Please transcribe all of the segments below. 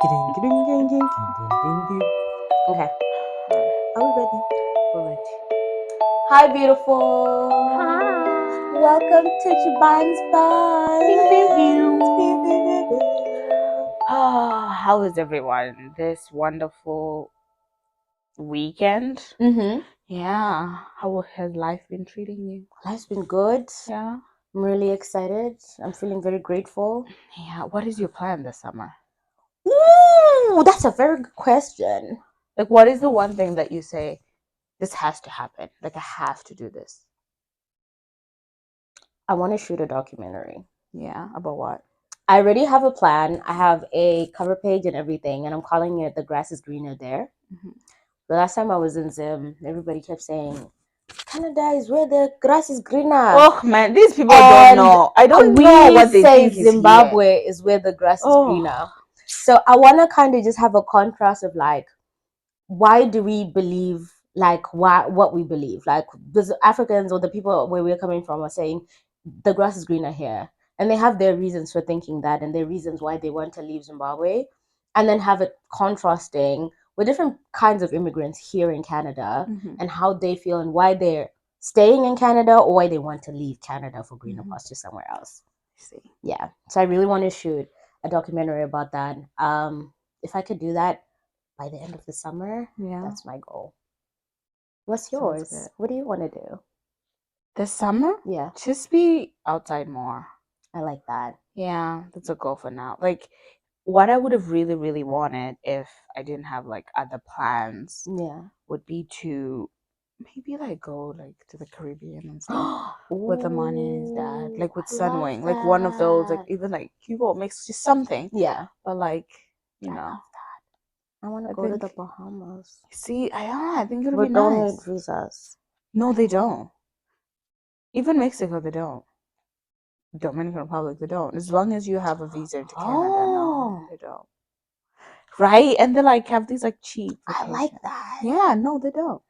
Okay. Are we ready? We're ready. Hi, beautiful. Hi. Welcome to Juban's Buzz. How is everyone this wonderful weekend? Mm-hmm. Yeah. How has life been treating you? Life's been good. Yeah. I'm really excited. I'm feeling very grateful. Yeah. What is your plan this summer? Ooh, that's a very good question. Like, what is the one thing that you say, this has to happen? Like, I have to do this. I want to shoot a documentary. Yeah. About what? I already have a plan. I have a cover page and everything, and I'm calling it "The Grass is Greener There." Mm-hmm. The last time I was in Zim, everybody kept saying, Canada is where the grass is greener. Oh man, these people don't And know. I don't know we what they say think is here. Zimbabwe is where the grass is Oh. greener. So I want to kind of just have a contrast of like, why do we believe like what we believe? Like the Africans or the people where we're coming from are saying the grass is greener here. And they have their reasons for thinking that and their reasons why they want to leave Zimbabwe. And then have it contrasting with different kinds of immigrants here in Canada Mm-hmm. and how they feel and why they're staying in Canada or why they want to leave Canada for greener Mm-hmm. pastures somewhere else. See. Yeah. So I really want to shoot a documentary about that. If I could do that by the end of the summer, Yeah. that's my goal. What's Sounds yours? good. What do you want to do? This summer? Yeah, Just be outside more. I like that. Yeah, that's a goal for now. Like, what I would have really, really wanted if I didn't have like other plans Yeah. would be to maybe like go like to the Caribbean and stuff with Amani's dad, like with I love Sunwing, like one of those, like that. even like Cuba makes just something, Yeah, but like I you know, love that. I want to I go to think the Bahamas. see, I think it'll We be don't need nice. visas. No, they don't. Even Mexico, they don't. Dominican Republic, they don't. As long as you have a visa to Canada, no, Oh, they don't. Right? And they like have these like cheap I like vacations. that. Yeah, no, they don't.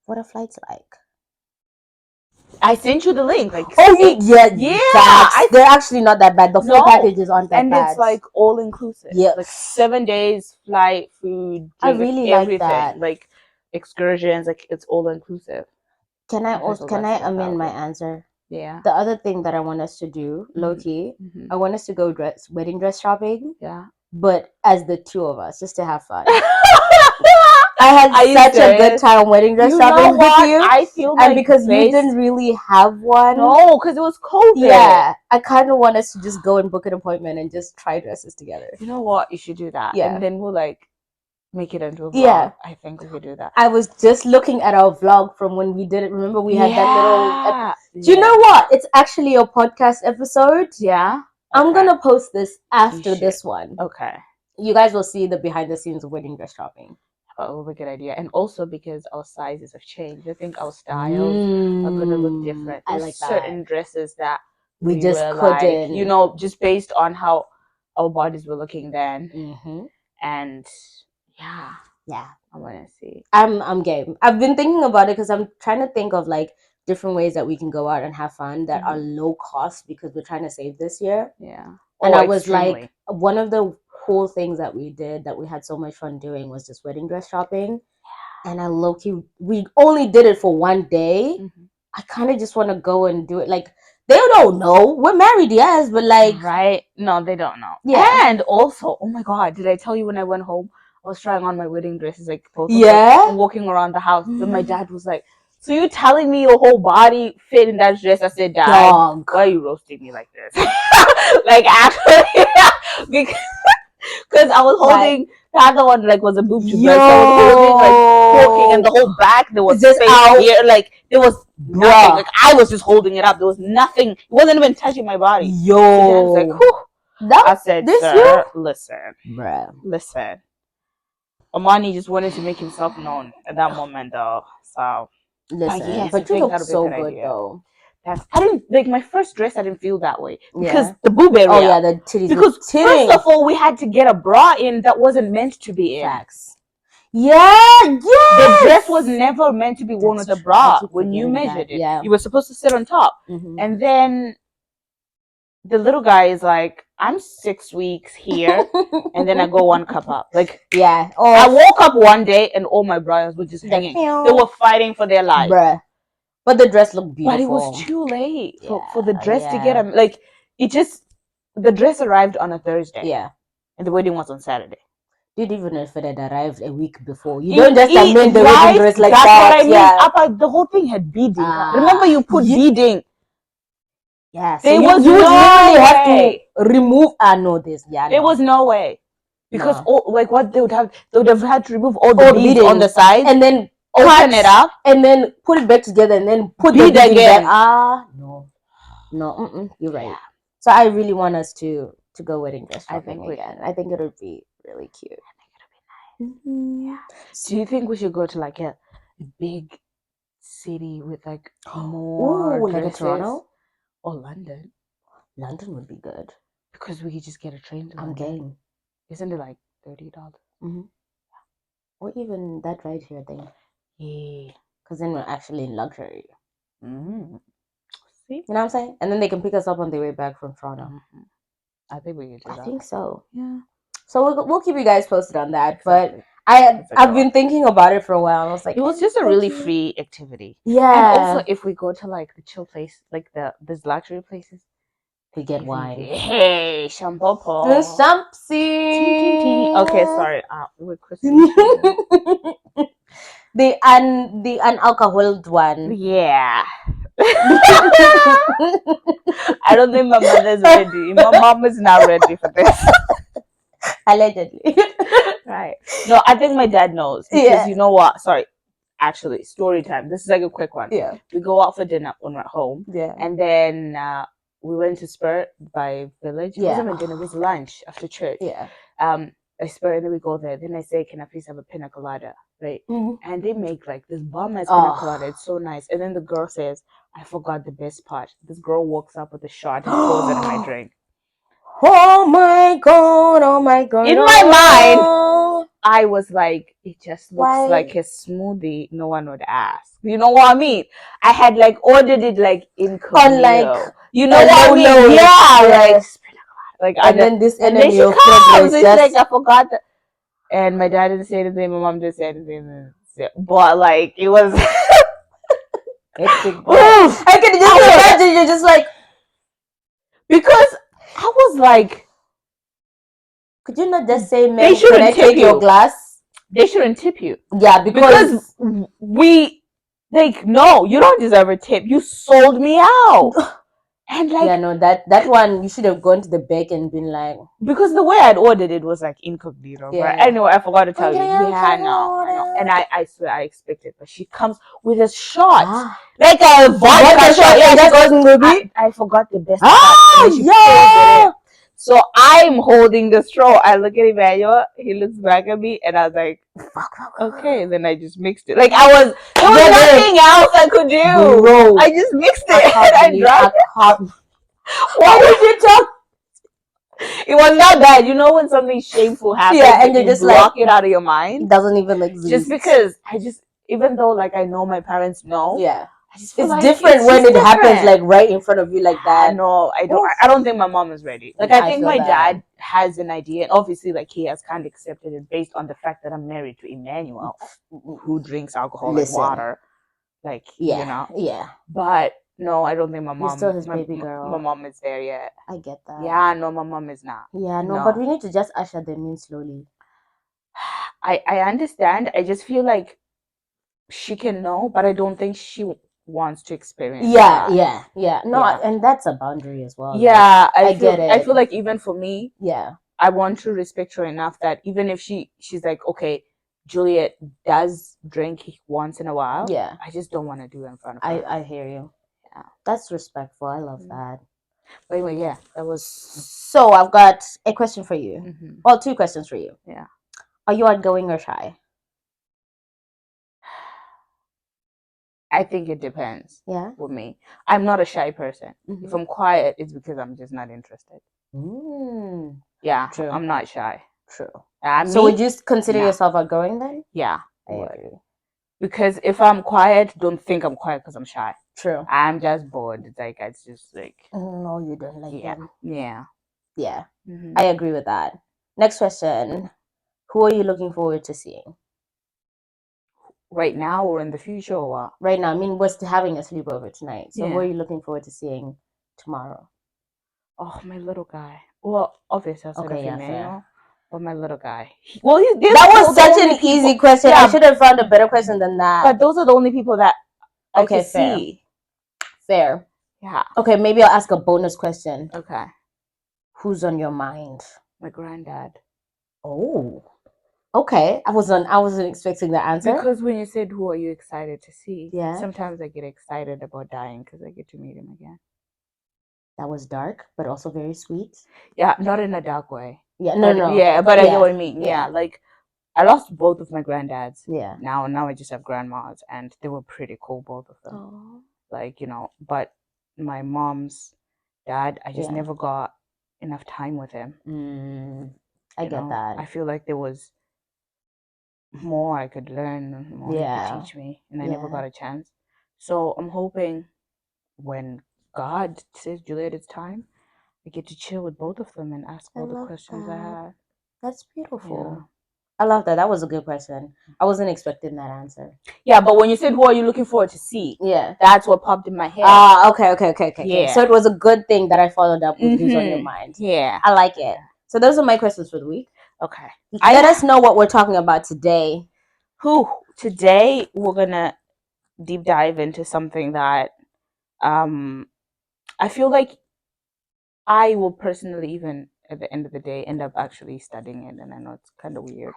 What are flights like? I sent you the link. Like, Yeah, facts. They're actually not that bad. The full no, packages aren't that and bad. it's like all inclusive. Yeah. Like 7 days flight, food, I drink, like really like everything. that. Like excursions, like it's all inclusive. Can I I think also all can that I stuff amend out. my answer? Yeah. The other thing that I want us to do, low key, Mm-hmm. I want us to go wedding dress shopping, Yeah. but as the two of us, just to have fun. I had Are you such a good serious? time wedding dress You know shopping with what? you, I feel and like because you didn't really have one, No, because it was COVID. yeah, I kind of want us to just go and book an appointment and just try dresses together. You know what? You should do that. Yeah. And then we'll like make it into a vlog. Yeah. I think we could do that. I was just looking at our vlog from when we did it. Remember, we had that little. Yeah. Do you know what? It's actually a podcast episode. Yeah. I'm Okay. gonna post this after should. this one. Okay. You guys will see the behind the scenes of wedding dress shopping. Oh, a good idea. And also because our sizes have changed. I think our styles are gonna look different. I There's like certain that. dresses that We just were couldn't. like, you know, just based on how our bodies were looking then. Mm-hmm. And yeah. Yeah. I wanna see. I'm game. I've been thinking about it because I'm trying to think of like different ways that we can go out and have fun that are low cost because we're trying to save this year. Yeah. And I was like, one of the cool things that we did that we had so much fun doing was just wedding dress shopping. And I low-key, we only did it for one day. Mm-hmm. I kind of just want to go and do it. Like, they don't know. We're married, yes, but like... Right? No, they don't know. Yeah. And also, oh my God, did I tell you when I went home, I was trying on my wedding dresses, like both of them, Yeah? and walking around the house. Then my dad was like, so you telling me your whole body fit in that dress? I said, Dad, Dog. why are you roasting me like this? Like, actually, because I was holding the other one, like, was a boob tube, right? So I was holding, like, walking, and the whole back, there was just space out. here, like, there was nothing. Like, I was just holding it up. There was nothing. It wasn't even touching my body. Yo. So Dad's like, whew. I said, this sir, listen. Bruh. Listen. Omani just wanted to make himself known at that moment, though. So, Listen, yes, but I you think look that'll be a so good good idea. though. I didn't like my first dress. I didn't feel that way because Yeah. the boob area. Oh yeah, the titties. Because first of all, we had to get a bra in that wasn't meant to be in. Facts. Yeah, The dress was never meant to be worn with a bra. When you measured it, yeah, you were supposed to sit on top, mm-hmm. and then the little guy is like, I'm 6 weeks here, and then I go one cup up. Like, yeah. I woke up one day and all my brothers were just hanging. They were fighting for their life. Bruh. But the dress looked beautiful. But it was too late for the dress to get him. Like, the dress arrived on a Thursday. Yeah. And the wedding was on Saturday. Dude, even if it had arrived a week before, you don't just amend the right? wedding dress like That's that. That's what I mean. The whole thing had beading. Remember, you put beading. Yeah, so you would literally have to remove. No, this. Yeah, there was no way because what they would have had to remove all the beads on the sides and then open it up and then put it back together and then put the bead again. No, you're right. Yeah. So I really want us to go wedding dress shopping again. I think it would be really cute. I think it would be nice. Mm-hmm. Yeah. Do you think we should go to like a big city with like more dresses? Like a Toronto or London? London would be good because we could just get a train to London. I'm game. Isn't it like $30? Mm-hmm. Or even that right here thing. Yeah. Because then we're actually in luxury. Mm-hmm. See? You know what I'm saying? And then they can pick us up on their way back from Toronto. Mm-hmm. I think we can do that. I think so. Yeah. So we'll keep you guys posted on that. Exactly. But I've been thinking about it for a while. I was like, it was just a really free activity. Yeah. And also, if we go to like the chill place, like these luxury places, we get wine. Hey, Shampopo. The Shampsi. Okay, sorry. We're Christmas. the unalcoholed one. Yeah. I don't think my mother's ready. My mom is not ready for this. Allegedly. Right. No, I think my dad knows. Because you know what? Sorry. Actually, story time. This is like a quick one. Yeah. We go out for dinner when we're at home. Yeah. And then we went to Spur by Village. Yeah. It wasn't even dinner, it was lunch after church. Yeah. I Spur and then we go there. Then I say, can I please have a pina colada? Right? Mm-hmm. And they make like this bomb-ass pina colada. It's so nice. And then the girl says, I forgot the best part. This girl walks up with a shot and pours it in my drink. Oh my god, oh my god. In my mind, I was like, it just looks like a smoothie. No one would ask. You know what I mean? I had like ordered it like incognito. Like, you know what I mean? Yeah, like and then this and then she comes. It's like I forgot that. And my dad didn't say anything. My mom didn't say anything. But like it was. I can just imagine you're just like, because I was like, could you not just say, "Man, can I take your glass?" They shouldn't tip you. Yeah, because we like no, you don't deserve a tip. You sold me out. And like, yeah, no, that one you should have gone to the back and been like, because the way I'd ordered it was like incognito. Yeah. But anyway, I forgot to tell you. Yeah, no. And I swear I expected, but she comes with a shot, like a vodka shot. Yeah, that wasn't good. I forgot the best part. Yeah. So I'm holding the straw. I look at Emmanuel. He looks back at me, and I was like, okay. And then I just mixed it. Like there was nothing else I could do. Bro, I just mixed it and I drank it. Why did you talk? It was not bad. You know when something shameful happens, and you just block it out of your mind. It doesn't even exist. Just because even though like I know my parents know. Yeah. It's like different when it happens like right in front of you like that. No, I don't. I don't think my mom is ready. Like I think my dad has an idea, and obviously, like he has kind of accepted it based on the fact that I'm married to Emmanuel, who drinks alcohol like water. Like you know. Yeah. But no, I don't think my mom. Still his baby girl. My mom is there yet. I get that. Yeah, no, my mom is not. Yeah, no, but we need to just usher them in slowly. I understand. I just feel like she can know, but I don't think she wants to experience that. Yeah. No, and that's a boundary as well. Yeah, I get it. I feel like even for me, I want to respect her enough that even if she's like, okay, Juliet does drink once in a while. Yeah. I just don't want to do it in front of her. I hear you. Yeah. That's respectful. I love that. But anyway, yeah, that was. So I've got a question for you. Mm-hmm. Well, 2 questions for you. Yeah. Are you outgoing or shy? I think it depends. Yeah. With me, I'm not a shy person. Mm-hmm. If I'm quiet, it's because I'm just not interested. Yeah. True. I'm not shy. True. So would you consider yourself outgoing then? Yeah. I agree. Because if I'm quiet, don't think I'm quiet because I'm shy. True. I'm just bored. It's like it's just like no, you don't like him. Yeah. I agree with that. Next question: who are you looking forward to seeing? Right now or in the future or what? Right now. I mean, we're still having a sleepover tonight. So who are you looking forward to seeing tomorrow? Oh, my little guy. Well, obviously I said a female, fair. But my little guy. That was such an easy question. I should have found a better question than that. But those are the only people that I can see. Fair. Yeah. Okay, maybe I'll ask a bonus question. Okay. Who's on your mind? My granddad. Oh. Okay. I wasn't expecting the answer. Because when you said who are you excited to see, yeah, sometimes I get excited about dying because I get to meet him again. That was dark, but also very sweet. Yeah, not in a dark way. Yeah, no. Yeah, but I get what I mean. Yeah, like I lost both of my granddads. Yeah. Now I just have grandmas, and they were pretty cool, both of them. Oh. Like, but my mom's dad, I just never got enough time with him. I get that. I feel like there was more I could learn, more he could teach me, and I never got a chance. So I'm hoping when God says, Juliet, it's time, I get to chill with both of them and ask all the questions I have. That's beautiful. Yeah. I love that. That was a good question. I wasn't expecting that answer. Yeah, but when you said, who are you looking forward to see? Yeah. That's what popped in my head. Okay. Yeah. So it was a good thing that I followed up with who's on your mind. Yeah. I like it. So those are my questions for the week. Okay. Let us know what we're talking about today. Today we're gonna deep dive into something that I feel like I will personally, even at the end of the day, end up actually studying it, and I know it's kind of weird,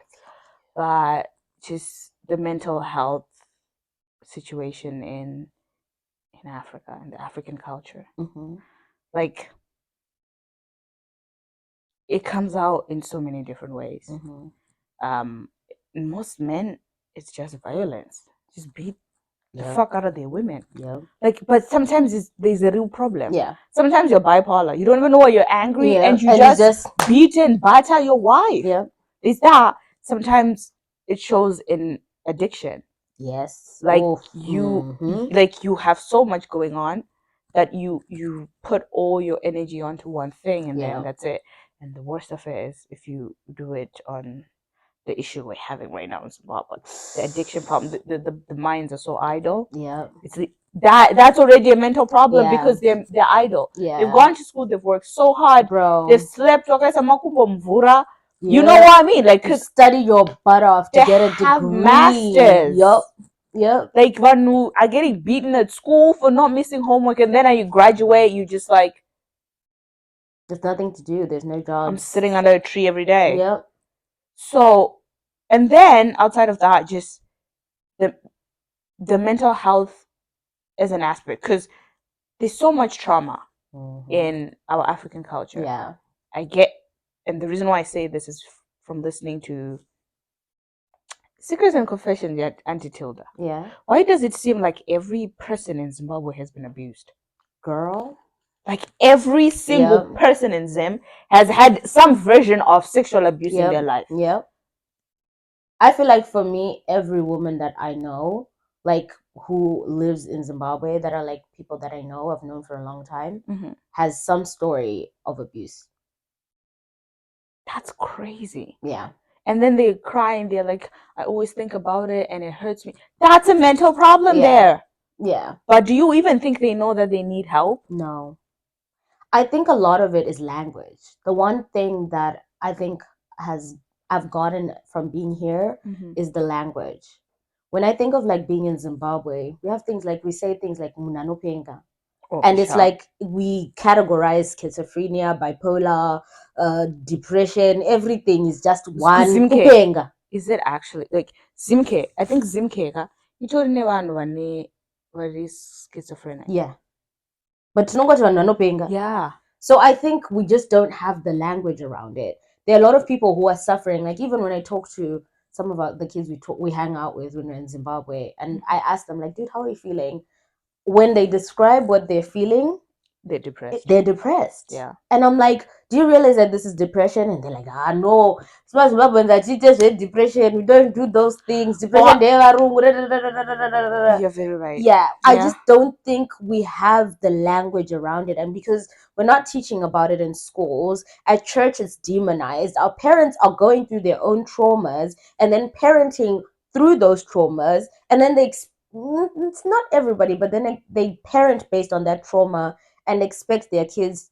but just the mental health situation in Africa and the African culture. Like, it comes out in so many different ways. Most men, it's just violence. Just beat the fuck out of their women. Like, but sometimes there's a real problem. Sometimes you're bipolar. You don't even know why you're angry, and you just beat and batter your wife. Is that sometimes it shows in addiction. Yes. Like you have so much going on that you put all your energy onto one thing, and then that's it. And the worst of it is if you do it on the issue we're having right now in Zimbabwe, the addiction problem. The minds are so idle. It's that's already a mental problem because they're idle. They've gone to school, they've worked so hard, they've slept. You know what I mean? Like, you study your butt off to get a degree. Have masters. Yep. Like, when you are getting beaten at school for not missing homework, and then you graduate, you just like, there's nothing to do. There's no job. I'm sitting under a tree every day. Yep. So, and then outside of that, just the mental health is an aspect, because there's so much trauma in our African culture. Yeah. And the reason why I say this is from listening to Secrets and Confessions, yet Auntie Tilda. Yeah. Why does it seem like every person in Zimbabwe has been abused? Girl. Like, every single person in Zim has had some version of sexual abuse in their life. Yep. I feel like for me, every woman that I know, like who lives in Zimbabwe, that are like people that I know, I've known for a long time, has some story of abuse. That's crazy. Yeah. And then they cry and they're like, I always think about it and it hurts me. That's a mental problem there. Yeah. But do you even think they know that they need help? No. I think a lot of it is language. The one thing that I think I've gotten from being here is the language. When I think of like being in Zimbabwe, we have things like, we say things like munanopenga. And it's like we categorize schizophrenia, bipolar, depression, everything is just one kupenga. Is it actually like Zimke? I think Zimke, you told me one schizophrenia. Yeah. But munanopenga. Yeah. So I think we just don't have the language around it. There are a lot of people who are suffering. Like, even when I talk to some of the kids we hang out with when we're in Zimbabwe, and I ask them, like, dude, how are you feeling? When they describe what they're feeling, they're depressed. Yeah. And I'm like, do you realize that this is depression? And they're like, no, it's not Zimbabwe that you just hate depression. We don't do those things. Depression, you're very right. Yeah, I just don't think we have the language around it. And because we're not teaching about it in schools, at church it's demonized. Our parents are going through their own traumas and then parenting through those traumas. And then it's not everybody, but then they parent based on that trauma and expect their kids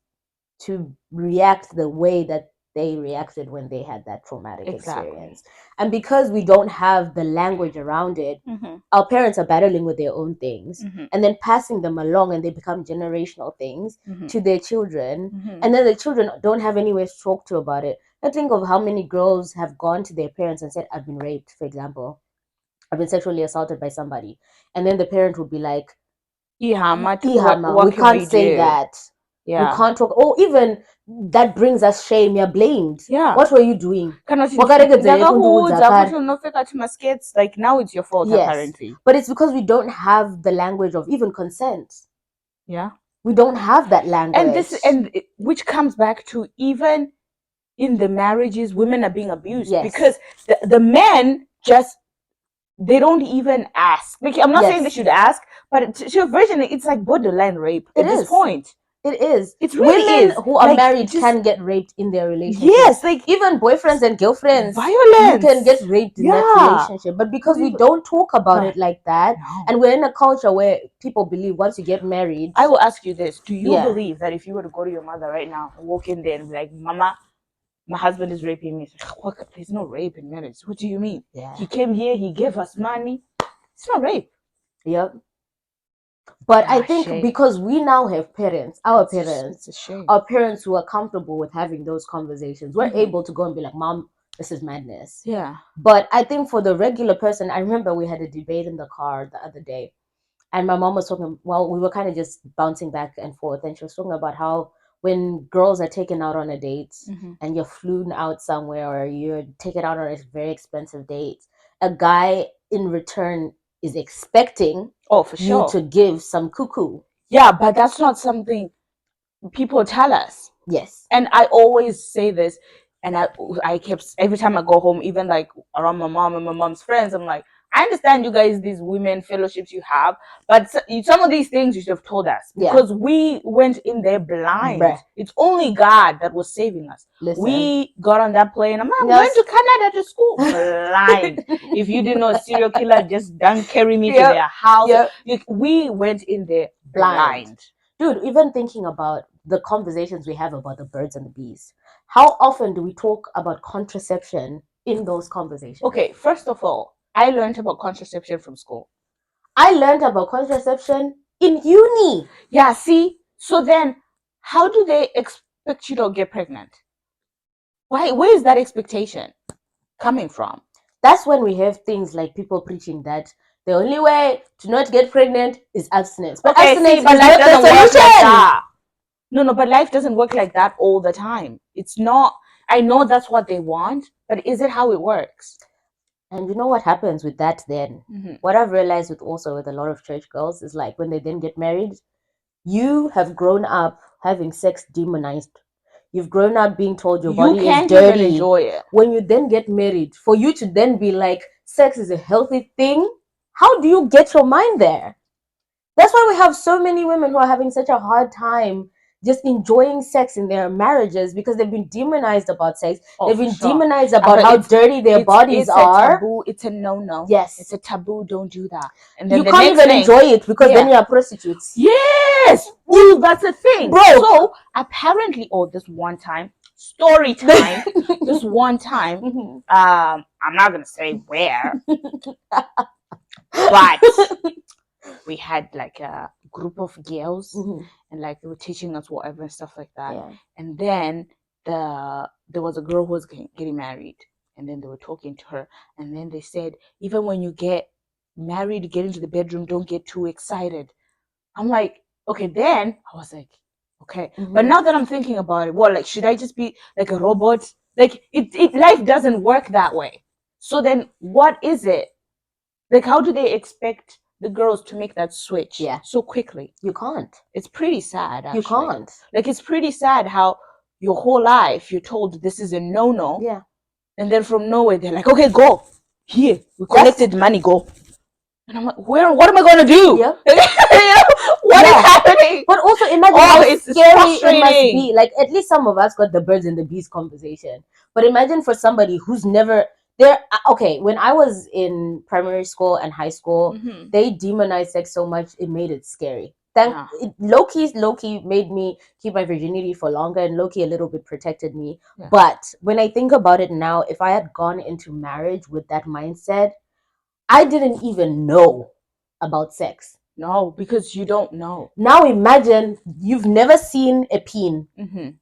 to react the way that they reacted when they had that traumatic experience. And because we don't have the language around it, our parents are battling with their own things and then passing them along, and they become generational things to their children. And then the children don't have anywhere to talk to about it. I think of how many girls have gone to their parents and said, I've been raped, for example. I've been sexually assaulted by somebody. And then the parent would be like, Ihama, we can't say that. Yeah. We can't talk. Oh, even that brings us shame. You're blamed. Yeah. What were you doing? Like now it's your fault, yes. Apparently. But it's because we don't have the language of even consent. Yeah. We don't have that language. Which comes back to even in the marriages, women are being abused. Yes. Because the men just, they don't even ask. Like, I'm not saying they should ask, but to a version, it's like borderline rape at this point. It is. It really Women is. Who are married can get raped in their relationship. Yes, like even boyfriends and girlfriends. Violence. You can get raped in that relationship. But because we don't talk about it like that, and we're in a culture where people believe once you get married. I will ask you this. Do you believe that if you were to go to your mother right now, walk in there and be like, Mama, my husband is raping me. There's no rape in marriage. What do you mean? Yeah. He came here, he gave us money. It's not rape. Yep. But I think because we now have parents, our parents who are comfortable with having those conversations, we're able to go and be like, Mom, this is madness. Yeah. But I think for the regular person, I remember we had a debate in the car the other day, and my mom was talking, well, we were kind of just bouncing back and forth, and she was talking about how when girls are taken out on a date and you're flown out somewhere or you're taken out on a very expensive date, a guy in return is expecting you to give some cuckoo. Yeah, but that's not something people tell us. Yes. And I always say this, and I kept, every time I go home, even like around my mom and my mom's friends, I'm like, I understand you guys, these women fellowships you have, but some of these things you should have told us, because we went in there blind. It's only God that was saving us. Listen. We got on that plane. I'm going to Canada to school blind. If you didn't know a serial killer just done carry me to their house, we went in there blind. Dude, even thinking about the conversations we have about the birds and the bees, how often do we talk about contraception in those conversations? Okay, first of all, I learned about contraception from school. I learned about contraception in uni. Yeah, see? So then, how do they expect you to get pregnant? Why? Where is that expectation coming from? That's when we have things like people preaching that the only way to not get pregnant is abstinence. But abstinence is not the solution. No, but life doesn't work like that all the time. It's not. I know that's what they want, but is it how it works? And you know what happens with that then? What I've realized with a lot of church girls is like when they then get married, you have grown up having sex demonized. You've grown up being told your body is dirty. Even enjoy it. When you then get married, for you to then be like, sex is a healthy thing, how do you get your mind there? That's why we have so many women who are having such a hard time just enjoying sex in their marriages, because they've been demonized about sex. They've been demonized about how dirty their bodies are. It's a taboo. It's a no-no. Yes. It's a taboo. Don't do that. And then you can't even enjoy it because then you are prostitutes. Yes. Well, that's a thing. Bro. So apparently, this one time, story time, this one time, I'm not going to say where, but we had like a group of girls and like they were teaching us whatever and stuff like that. Yeah. And then there was a girl who was getting married, and then they were talking to her, and then they said, even when you get married, get into the bedroom, don't get too excited. I'm like, okay, then I was like, okay. But now that I'm thinking about it, well, like, should I just be like a robot? Like life doesn't work that way. So then what is it? Like, how do they expect the girls to make that switch so quickly. You can't. It's pretty sad, actually. You can't. Like, it's pretty sad how your whole life you're told this is a no-no. Yeah. And then from nowhere, they're like, okay, go. Here, we collected money, go. And I'm like, what am I going to do? Yeah. What is happening? But also imagine how scary it must be. Like, at least some of us got the birds and the bees conversation. But imagine for somebody who's never... Okay, when I was in primary school and high school, they demonized sex so much, it made it scary. Low-key made me keep my virginity for longer, and low-key a little bit protected me. Yeah. But when I think about it now, if I had gone into marriage with that mindset, I didn't even know about sex. No, because you don't know. Now imagine you've never seen a peen, and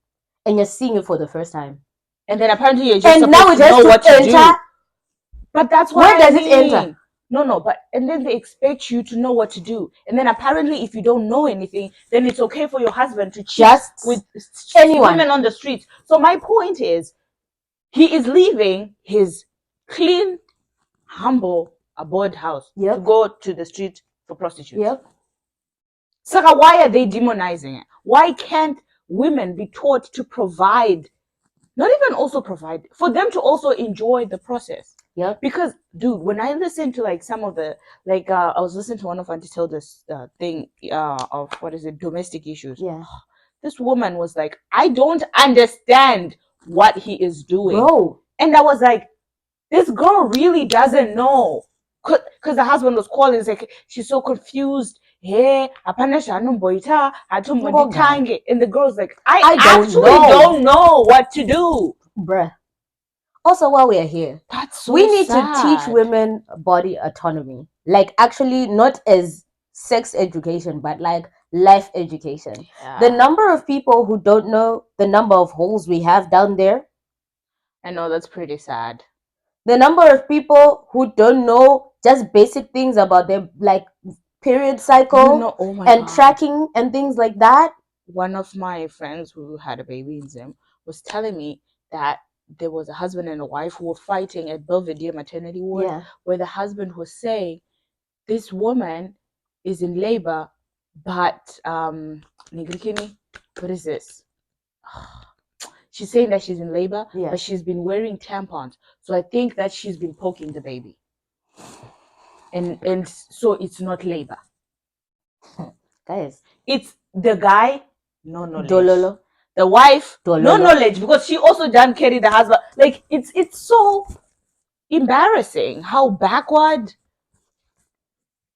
you're seeing it for the first time. And then apparently you're just supposed to know what to do. But that's what Where does it enter? No, but and then they expect you to know what to do. And then apparently if you don't know anything, then it's okay for your husband to cheat with women on the streets. So my point is, he is leaving his clean, humble, abode house to go to the street for prostitutes. Yep. So why are they demonizing it? Why can't women be taught to provide? Not even also provide, for them to also enjoy the process. Yeah. Because, dude, when I listen to like some of the, like, I was listening to one of Auntie Tilda's thing of, domestic issues. Yeah. This woman was like, I don't understand what he is doing. Bro. And I was like, this girl really doesn't know. Because the husband was calling, it's like, she's so confused. Hey, and the girl's like, I actually don't know what to do. Bruh. Also, while we are here, we need to teach women body autonomy. Like, actually, not as sex education, but like life education. Yeah. The number of people who don't know the number of holes we have down there. I know, that's pretty sad. The number of people who don't know just basic things about their, like, period cycle and tracking and things like that. One of my friends who had a baby in Zim was telling me that there was a husband and a wife who were fighting at Belvedere maternity ward, where the husband was saying, this woman is in labor, but what is this? She's saying that she's in labor, but she's been wearing tampons. So I think that she's been poking the baby. And so it's not labor. Guys. It's the guy, no knowledge. Dololo. The wife, Dololo. No knowledge, because she also done carry the husband. Like, it's so embarrassing how backward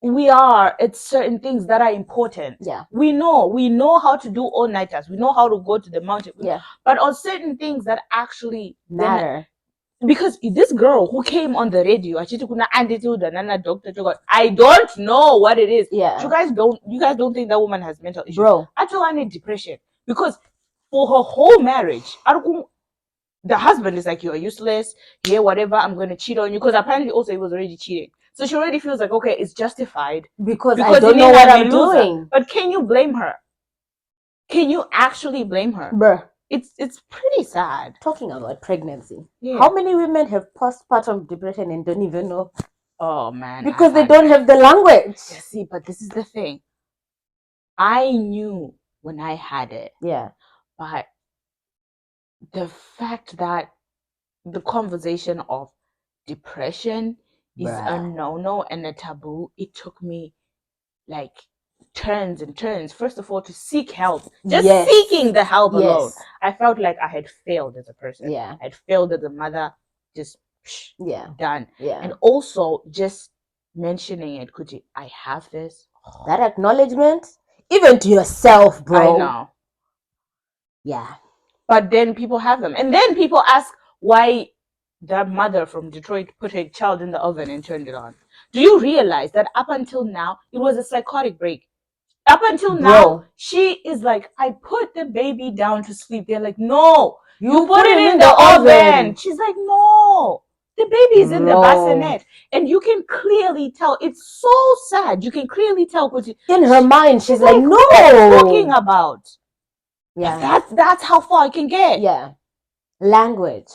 we are at certain things that are important. Yeah. We know how to do all-nighters. We know how to go to the mountain. Yeah. But on certain things that actually matter. Because this girl who came on the radio, I don't know what it is. Yeah. You guys don't think that woman has mental issues? Bro. Actually, I need depression. Because for her whole marriage, the husband is like, you're useless, whatever, I'm going to cheat on you. Because apparently also he was already cheating. So she already feels like, okay, it's justified. Because I don't know what I'm doing. But can you blame her? Can you actually blame her? Bruh. It's pretty sad. Talking about pregnancy. Yeah. How many women have postpartum depression and don't even know? Oh, man. Because they don't have the language. Yeah, see, but this is the thing. I knew when I had it. Yeah. But the fact that the conversation of depression is a no-no and a taboo, it took me like turns and turns. First of all, to seek help. Just seeking the help alone. I felt like I had failed as a person. Yeah. I had failed as a mother. Just done. Yeah. And also just mentioning it, Kuti, I have this. That acknowledgement, even to yourself, bro. I know. Yeah. But then people have them. And then people ask why that mother from Detroit put her child in the oven and turned it on. Do you realize that up until now, it was a psychotic break? Up until now, she is like, I put the baby down to sleep. They're like, no, you put it in the oven. She's like, no, the baby is in the bassinet. And you can clearly tell. It's so sad. You can clearly tell. In her mind, she's like, no. What are you talking about? Yeah. That's how far I can get. Yeah. Language.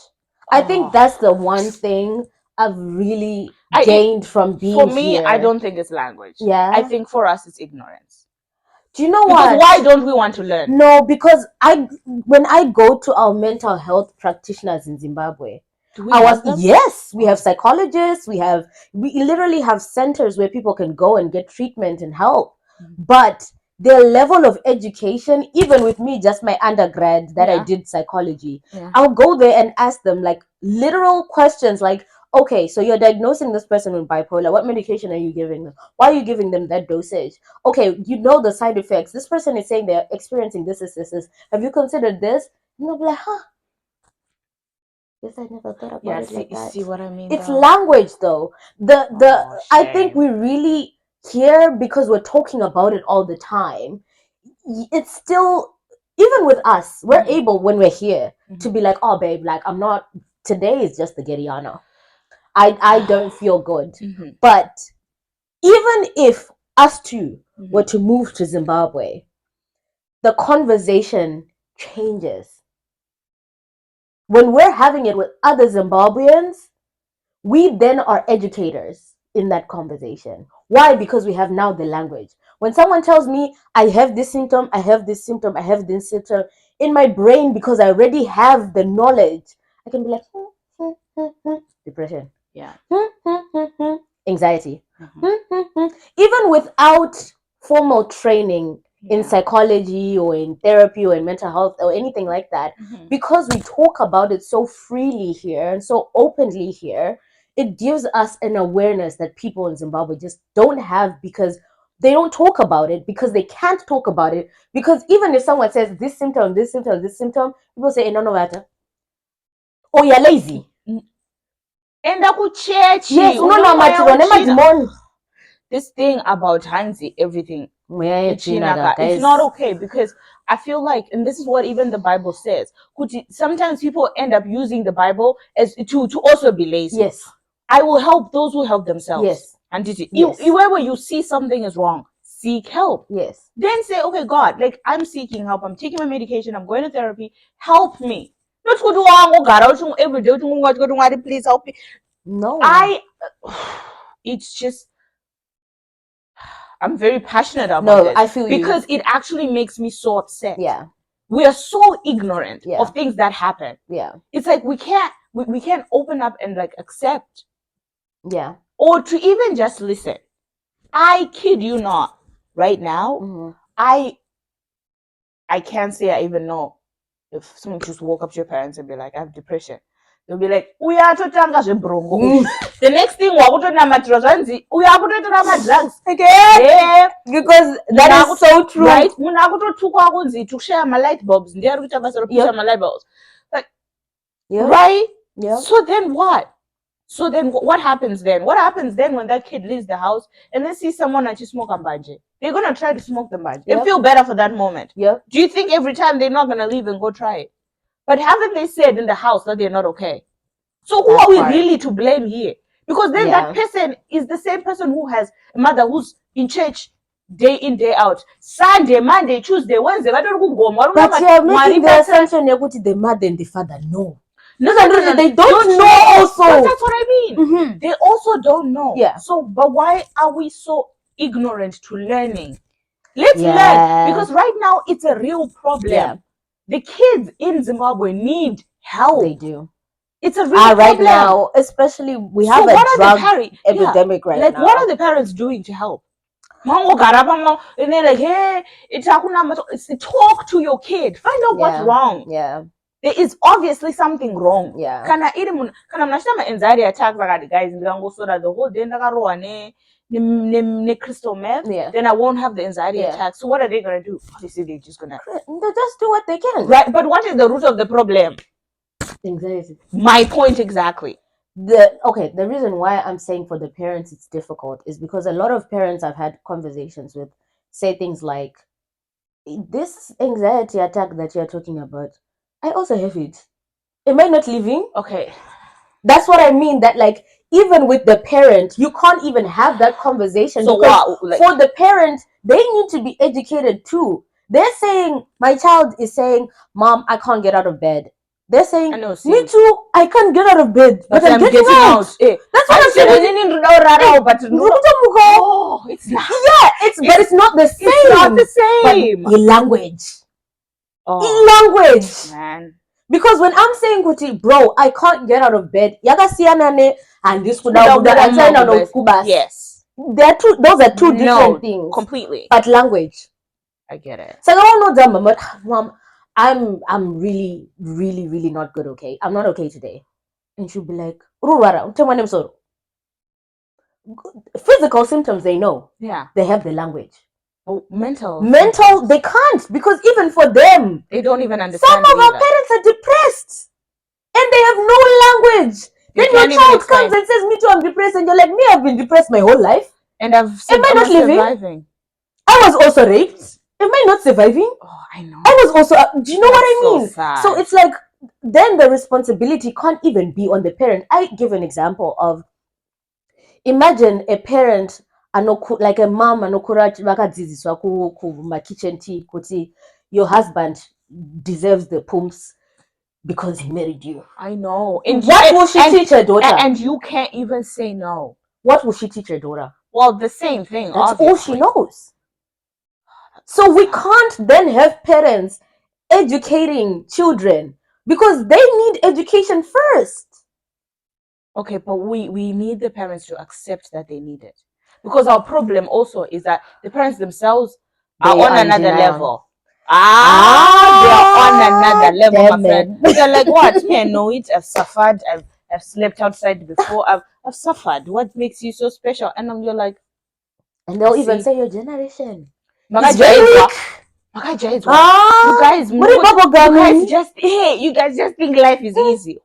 I think that's the one thing I've really gained from being here. For me, I don't think it's language. Yeah. I think for us it's ignorance. Do you know because what? Why don't we want to learn? No, because when I go to our mental health practitioners in Zimbabwe, yes, we have psychologists, we literally have centers where people can go and get treatment and help. But their level of education, even with me, just my undergrad that I did psychology, I'll go there and ask them like literal questions like, okay, so you're diagnosing this person with bipolar. What medication are you giving them? Why are you giving them that dosage? Okay, you know the side effects. This person is saying they're experiencing this. Have you considered this? And they'll be like, huh? Yes, I never thought about it like that. See what I mean? It's language, though. I think we really hear because we're talking about it all the time. It's still, even with us, we're able when we're here to be like, oh, babe, like I'm not. Today is just the Geriana. I don't feel good. But even if us two were to move to Zimbabwe, the conversation changes. When we're having it with other Zimbabweans, we then are educators in that conversation. Why? Because we have now the language. When someone tells me I have this symptom, I have this symptom, I have this symptom, in my brain, because I already have the knowledge, I can be like, depression. Yeah. Anxiety. Even without formal training in psychology or in therapy or in mental health or anything like that, because we talk about it so freely here and so openly here, it gives us an awareness that people in Zimbabwe just don't have, because they don't talk about it, because they can't talk about it. Because even if someone says this symptom, this symptom, this symptom, people say, no, matter. Oh, you're lazy. Enda kuchechi. Yes, no, this thing about Hansi, everything. It's not okay, because I feel like, and this is what even the Bible says, sometimes people end up using the Bible as to also be lazy. Yes. I will help those who help themselves. Yes. And wherever you see something is wrong, seek help. Yes. Then say, okay, God, like I'm seeking help. I'm taking my medication. I'm going to therapy. Help me. Not every day. Please help me. No. It's just, I'm very passionate about this. I feel because it actually makes me so upset. Yeah. We are so ignorant of things that happen. Yeah. It's like we can't open up and like accept. Yeah. Or to even just listen. I kid you not. Right now, I can't say I even know if someone just walk up to your parents and be like, I have depression. They'll be like, uyatotanga zvebrongo. The next thing wakutonamatira zvanzi uyakutotora drugs. Yeah. Because that is so true. Right? Munhu akutotukwa kunzi tukushaya light bulbs. Ndiye ari kuita basa rokusha light bulbs. Like, right? Yeah. So then what? So then what happens then? What happens then when that kid leaves the house and then sees someone that you smoke a banje? They're going to try to smoke the banje. They feel better for that moment. Yep. Do you think every time they're not going to leave and go try it? But haven't they said in the house that they're not okay? So who are we really to blame here? Because then that person is the same person who has a mother who's in church day in, day out. Sunday, Monday, Tuesday, Wednesday. But you're making the assumption that the mother and the father know. No, they don't know also. But that's what I mean. They also don't know. Yeah. So, but why are we so ignorant to learning? Let's learn. Because right now, it's a real problem. Yeah. The kids in Zimbabwe need help. They do. It's a real problem. Right now, especially we have a drug epidemic right now. Like, what are the parents doing to help? And they're like, hey, talk to your kid. Find out what's wrong. Yeah. There is obviously something wrong. Yeah. Kana mnashita anxiety attacks like guys ndikangosora the whole day ndakarowa ne crystal meth, then I won't have the anxiety attacks. So what are they gonna do? Obviously they're just gonna just do what they can. Right. But what is the root of the problem? Anxiety. My point exactly. The reason why I'm saying for the parents it's difficult is because a lot of parents I've had conversations with say things like, this anxiety attack that you're talking about, I also have it. Am I not living? Okay. That's what I mean. That like even with the parent, you can't even have that conversation. So because for the parent, they need to be educated too. They're saying, my child is saying, Mom, I can't get out of bed. They're saying, me too, I can't get out of bed, but I'm getting out. That's what I'm saying. But it's not. Yeah, but it's not the same. It's not the same. But language. Language. Man. Because when I'm saying, bro, I can't get out of bed. And this would yes. Those are two different things. Completely. But language. I get it. So I don't know, Mom, I'm really, really, really not good, okay? I'm not okay today. And she'll be like, physical symptoms, they know. Yeah. They have the language. Oh, mental, they can't, because even for them, they don't even understand. Some of our parents are depressed and they have no language. Then your child comes and says, me too, I'm depressed, and you're like, me, I've been depressed my whole life. And am I not surviving? I was also raped. Am I not surviving? Oh, I know. I was also, do you know what I mean? Sad. So it's like, then the responsibility can't even be on the parent. I give an example of, imagine a parent, like a mom, vakadziziswa kitchen tea, kuti your husband deserves the pumps because he married you. I know. What will she teach her daughter? And you can't even say no. What will she teach her daughter? Well, the same thing. That's obviously all she knows. So we can't then have parents educating children, because they need education first. Okay, but we need the parents to accept that they need it. Because our problem also is that the parents themselves are on another level. They're on another level, my friend. They're like, what? Me, I know it. I've suffered. I've slept outside before. I've suffered. What makes you so special? And you're like, and they'll even say your generation. You guys just think life is easy.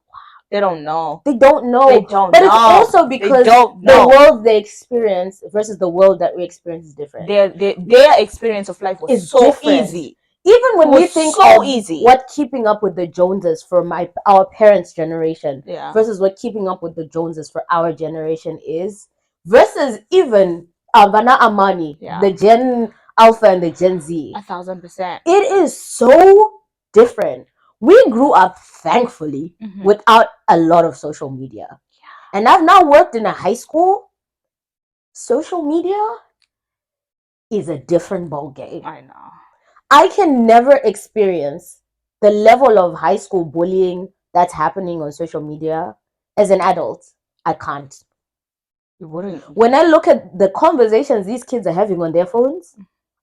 They don't know. They don't know. But it's also because the world they experience versus the world that we experience is different. Their experience of life was so easy. Even when we think so easy, what keeping up with the Joneses for our parents' generation versus what keeping up with the Joneses for our generation is, versus even Avana Amani, the Gen Alpha and the Gen Z. 1,000%. It is so different. We grew up, thankfully, without a lot of social media. Yeah. And I've now worked in a high school. Social media is a different ball game. I know. I can never experience the level of high school bullying that's happening on social media as an adult. I can't. You wouldn't. When I look at the conversations these kids are having on their phones,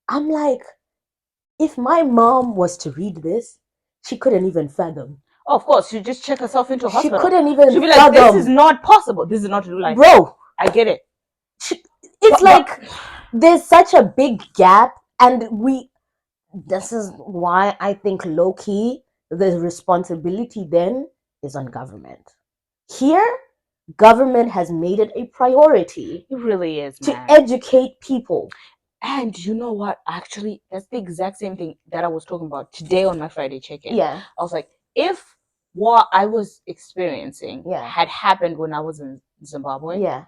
I'm like, if my mom was to read this, she couldn't even fathom. Oh, of course, she just check herself into hospital. She couldn't even She'd be like, this is not possible. This is not real life. Bro. I get it. It's there's such a big gap, and this is why I think low-key, the responsibility then is on government. Here, government has made it a priority. It really is, to educate people. And you know what? Actually, that's the exact same thing that I was talking about today on my Friday check-in. Yeah. I was like, if what I was experiencing had happened when I was in Zimbabwe, there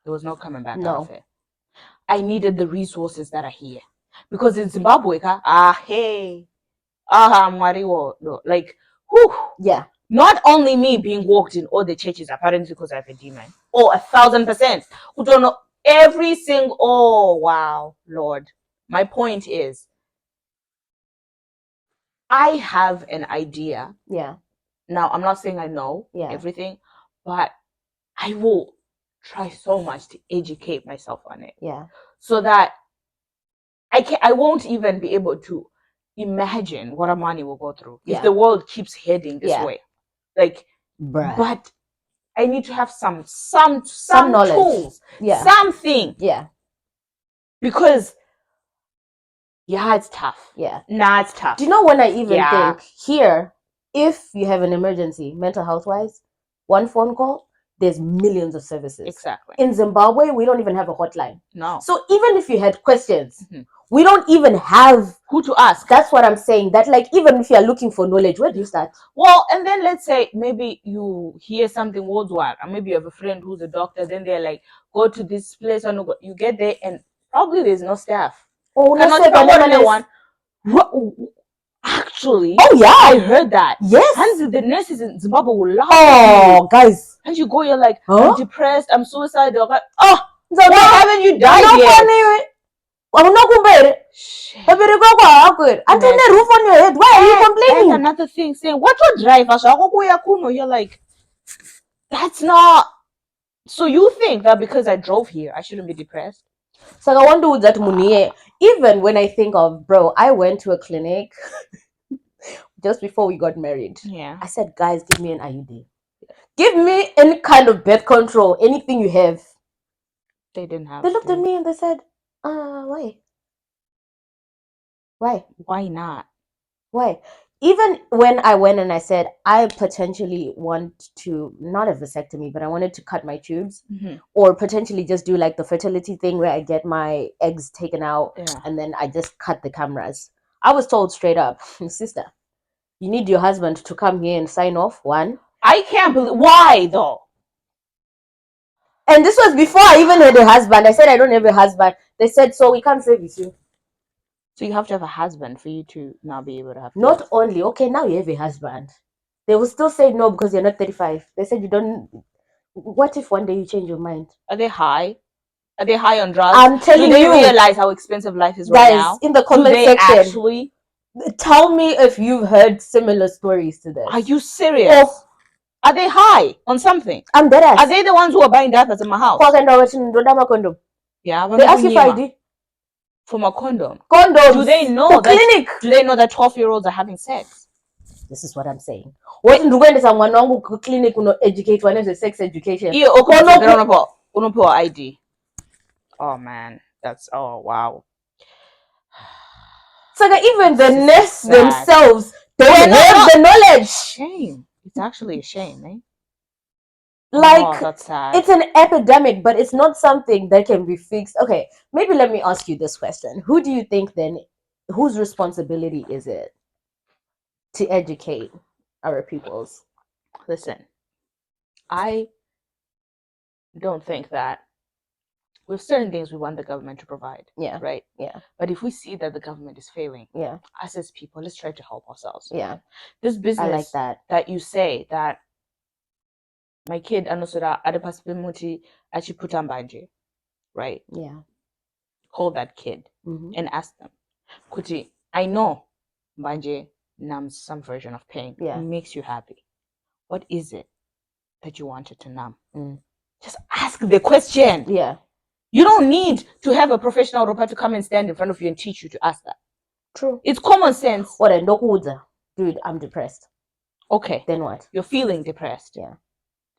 was no coming back out of it. I needed the resources that are here. Because in Zimbabwe, like, whew. Yeah. Not only me being walked in all the churches, apparently because I have a demon. 1,000%. Who don't know every single, oh, wow, Lord. My point is, I have an idea. Yeah. Now, I'm not saying I know everything, but I will try so much to educate myself on it. Yeah. So that I won't even be able to imagine what Amani will go through if the world keeps heading this way. Like, but I need to have some knowledge. Tools, something. Yeah. Because it's tough. Yeah. It's tough. Do you know when I even think here, if you have an emergency, mental health wise, one phone call, there's millions of services. Exactly. In Zimbabwe, we don't even have a hotline. No. So even if you had questions, we don't even have who to ask. That's what I'm saying. That like, even if you're looking for knowledge, where do you start? Well, and then let's say maybe you hear something worldwide, and maybe you have a friend who's a doctor, then they're like, go to this place, and you get there, and probably there's no staff. Actually, oh yeah, I heard that. Yes, and the nurses in Zimbabwe will laugh. Oh, guys, and you go, you're like, huh? I'm depressed, I'm suicidal. Like, oh, why haven't you died yet? Shit. Until the roof on your head. Why are you complaining? And another thing, saying, what your driver? You're like, that's not. So you think that because I drove here, I shouldn't be depressed? So I want to do that money. Even when I think of, bro, I went to a clinic just before we got married. Yeah. I said, guys, give me an IUD. Give me any kind of birth control, anything you have. They didn't have. They looked at me and they said, why? Why? Why not? Why? Even when I went and I said, I potentially want to, not a vasectomy, but I wanted to cut my tubes, or potentially just do like the fertility thing where I get my eggs taken out and then I just cut the cameras. I was told straight up, sister, you need your husband to come here and sign off. One. I can't believe. Why though? And this was before I even had a husband. I said, I don't have a husband. They said, so we can't service you. So you have to have a husband for you to now be able to have kids. Not only, okay, now you have a husband. They will still say no because you're not 35. They said you don't. What if one day you change your mind? Are they high? Are they high on drugs? I'm telling you. Do they realize how expensive life is right now? In the comment section, actually tell me if you've heard similar stories to this. Are you serious? Are they high on something? I'm dead ass. Are they the ones who are buying diapers in my house? Yeah, they ask you for ID. From a condom. Condoms. Do they know for that? Clinic. Do they know that 12-year-olds are having sex? This is what I'm saying. Wasn't going to someone who clinic no educate one is a sex education. Yeah, okay. No ID. Oh man, that's wow. So that even the nurse themselves don't have the knowledge. Shame. It's actually a shame, eh? Like, that's sad. It's an epidemic, but it's not something that can be fixed. Okay, maybe let me ask you this question. Who do you think then, whose responsibility is it to educate our peoples? Listen, I don't think that with certain things we want the government to provide. Yeah. Right? Yeah. But if we see that the government is failing, us as people, let's try to help ourselves. Yeah. This business I like that you say that my kid anosura adipasimuti achiputa mbanje, right? Yeah. Call that kid and ask them, Kuti, I know mbanje numbs some version of pain. Yeah. It makes you happy. What is it that you wanted to numb? Just ask the question. Yeah. You don't need to have a professional robot to come and stand in front of you and teach you to ask that. True. It's common sense. Dude, I'm depressed. Okay. Then what? You're feeling depressed. Yeah.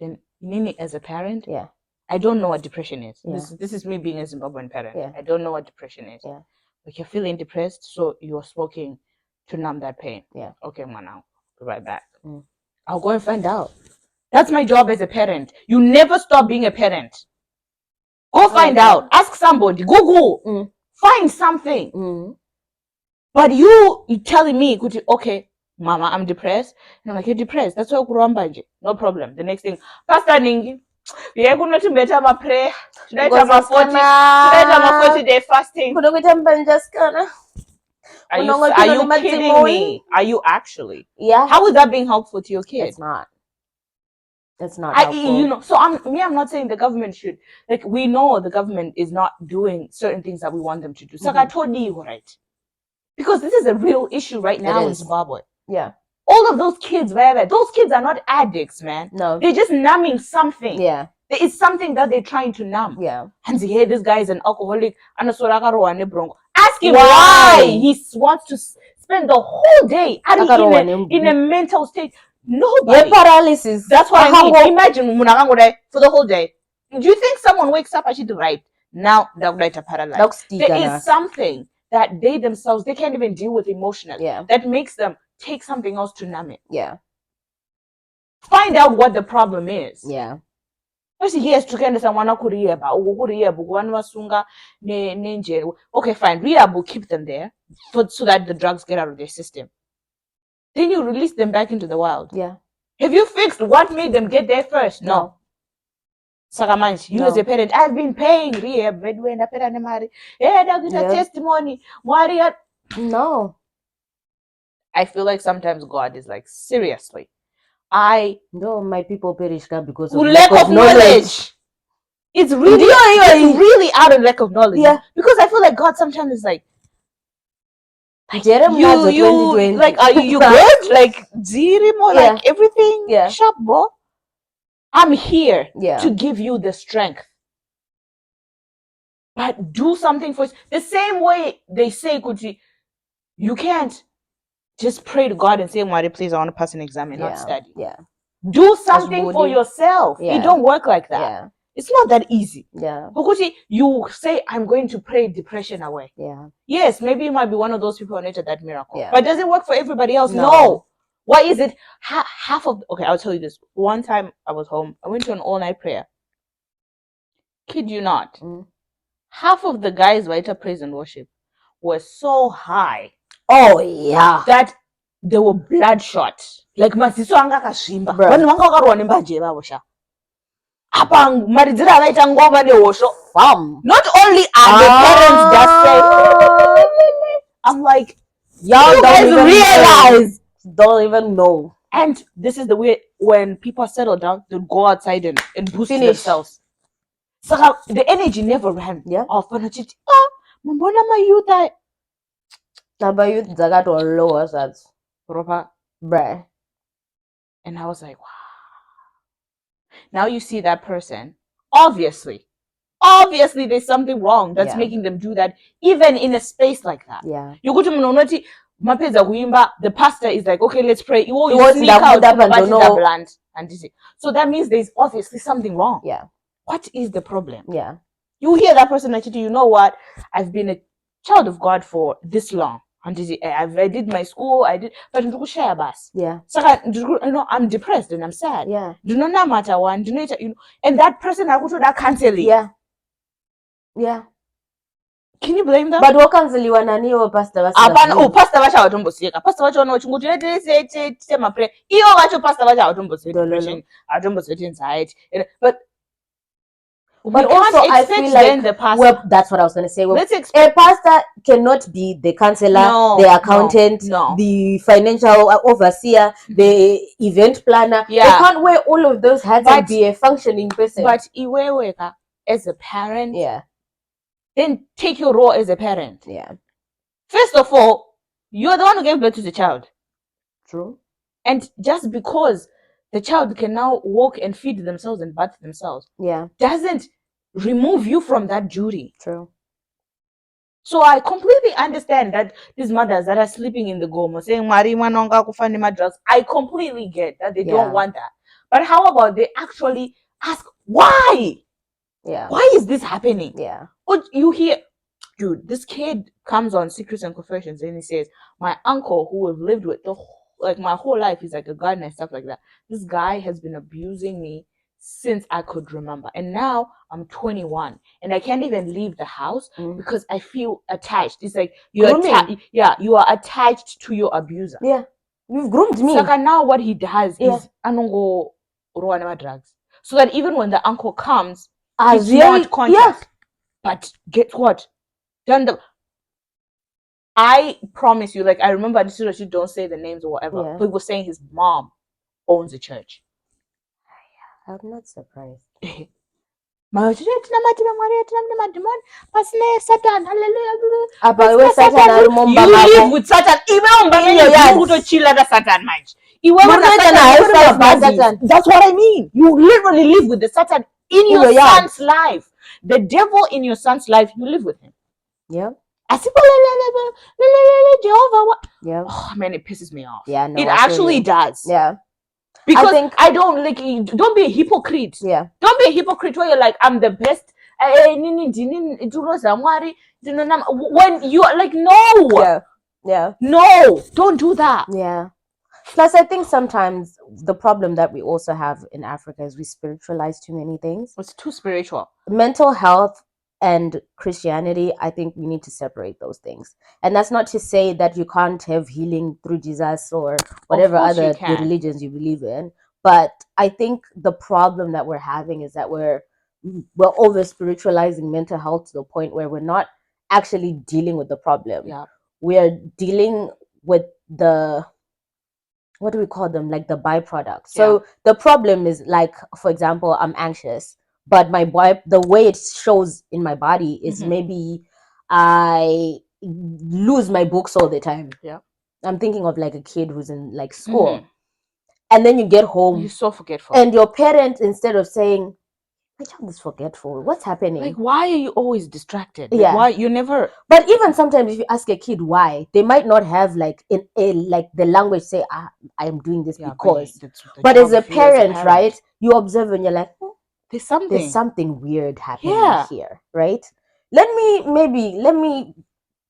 Then Nini, as a parent, yeah, I don't know what depression is. Yeah. This is me being a Zimbabwean parent. Yeah. I don't know what depression is. Yeah. Like you're feeling depressed, so you're smoking to numb that pain. Yeah. Okay, man, I'll be right back. I'll go and find out. That's my job as a parent. You never stop being a parent. Go find out. Ask somebody. Google. Find something. But you telling me, okay, Mama, I'm depressed. And I'm like, you're depressed. That's why you're no problem. The next thing, Pastor Ningi, we are going to better my prayer. Tonight I'm a 40-day fasting. Are you kidding me? Are you actually? Yeah. How is that being helpful to your kid? It's not. It's not helpful. So I'm not saying the government should. Like, we know the government is not doing certain things that we want them to do. So I told you, right? Because this is a real issue right now in Zimbabwe. Yeah. All of those kids, those kids are not addicts, man. No. They're just numbing something. Yeah. There is something that they're trying to numb. Yeah. And hey, this guy is an alcoholic. Ask him why he wants to spend the whole day in a mental state. Nobody. Paralysis. That's what I mean. Imagine for the whole day. Do you think someone wakes up actually right now? They're paralyzed. There is something that they themselves, they can't even deal with emotionally. Yeah. That makes them take something else to numb it. Yeah. Find out what the problem is. Yeah. Yes, okay, fine. Rehab will keep them there so that the drugs get out of their system. Then you release them back into the wild. Yeah. Have you fixed what made them get there first? No. Sakamanchi, you as a parent, I've been paying rehab, testimony. No. I feel like sometimes God is like, seriously, no, my people perish because of lack of knowledge. It's really out of lack of knowledge. Yeah. Because I feel like God sometimes is like Jeremiah you like, are you good? Like Zirimo, like everything sharp, boy. I'm here to give you the strength. But do something for the same way they say, Kuti, you can't just pray to God and say, Mari, please, I want to pass an exam and not study. Yeah. Do something for yourself. It don't work like that. Yeah. It's not that easy. Yeah. Because you say, I'm going to pray depression away. Yeah. Yes, maybe you might be one of those people who needed that miracle. Yeah. But does it work for everybody else? No. No. Why is it half of... Okay, I'll tell you this. One time I was home. I went to an all-night prayer. Kid you not. Half of the guys right at praise and worship were so high. Oh, yeah. That they were bloodshot. Like, masiso anga kashimba. Vanhu vanga vakarwa nembanje vavo sha. Apa maridzira avaita ngoma nehosho. Not only are the parents just saying, I'm like, y'all don't realize. Don't even know. And this is the way when people settle down, they'll go outside and boost themselves. So the energy never ran off. And I just, mbona ma youth are... Naba youth zagato low as that. Proper. Bruh. And I was like, wow. Now you see that person. Obviously there's something wrong that's making them do that, even in a space like that. Yeah. You go to Mnonoti, Mapeza Wimba, the pastor is like, okay, let's pray. You sneak out and so that means there's obviously something wrong. Yeah. What is the problem? Yeah. You hear that person actually, you know what? I've been a child of God for this long. And I did my school, but yeah. So I'm depressed and I'm sad. Yeah. Do not matter one, do not, and that person I go to that counseling. Yeah. Yeah. Can you blame them? But what cancel you nani or pastor? Pastor vacha watombosiyeka. Pastor vacha ono chinguti let's my prayer. Iyo vacho pastor vacha watombosiyeka depression, watombosiyeka anxiety. But also, I feel like that's what I was going to say. Well, a pastor cannot be the counselor, the accountant, the financial overseer, the event planner. They can't wear all of those hats and be a functioning person. But Iweweka, as a parent, then take your role as a parent. Yeah. First of all, you're the one who gave birth to the child. True. And just because the child can now walk and feed themselves and bath themselves, doesn't remove you from that duty. True. So I completely understand that these mothers that are sleeping in the gomo saying drugs, I completely get that they don't want that. But how about they actually ask why? Yeah. Why is this happening? Yeah. Or you hear, dude, this kid comes on Secrets and Confessions and he says, my uncle who I've lived with my whole life, he's like a gardener and stuff like that. This guy has been abusing me since I could remember. And now I'm 21 and I can't even leave the house because I feel attached. It's like you are attached to your abuser. Yeah. You've groomed me. So now what he does is anongo drugs. So that even when the uncle comes, he's not conscious. Yeah. But guess what? I promise you, like I remember this is you don't say the names or whatever. But he was saying his mom owns a church. I'm not surprised. You live with Satan. That's what I mean. You literally live with the Satan in your son's life. The devil in your son's life, you live with him. Yeah. Yeah. Oh man, it pisses me off. Yeah, no, it actually does. Yeah. Because I don't like, don't be a hypocrite. Yeah. Don't be a hypocrite where you're like, I'm the best. When you're like, no. Yeah. Yeah. No, don't do that. Yeah. Plus, I think sometimes the problem that we also have in Africa is we spiritualize too many things. It's too spiritual. Mental health and Christianity, I think we need to separate those things. And that's not to say that you can't have healing through Jesus or whatever other the religions you believe in. But I think the problem that we're having is that we're over spiritualizing mental health to the point where we're not actually dealing with the problem. Yeah. We are dealing with what do we call them, like the byproduct. So the problem is, like, for example, I'm anxious, but the way it shows in my body is maybe I lose my books all the time. I'm thinking of like a kid who's in like school, and then you get home, you're so forgetful, and your parents, instead of saying, my child is forgetful, what's happening, like, why are you always distracted? Like, why you never? But even sometimes if you ask a kid why, they might not have like in a like the language say, I'm doing this because, but as a parent, right, you observe and you're like, there's something weird happening here, right? Let me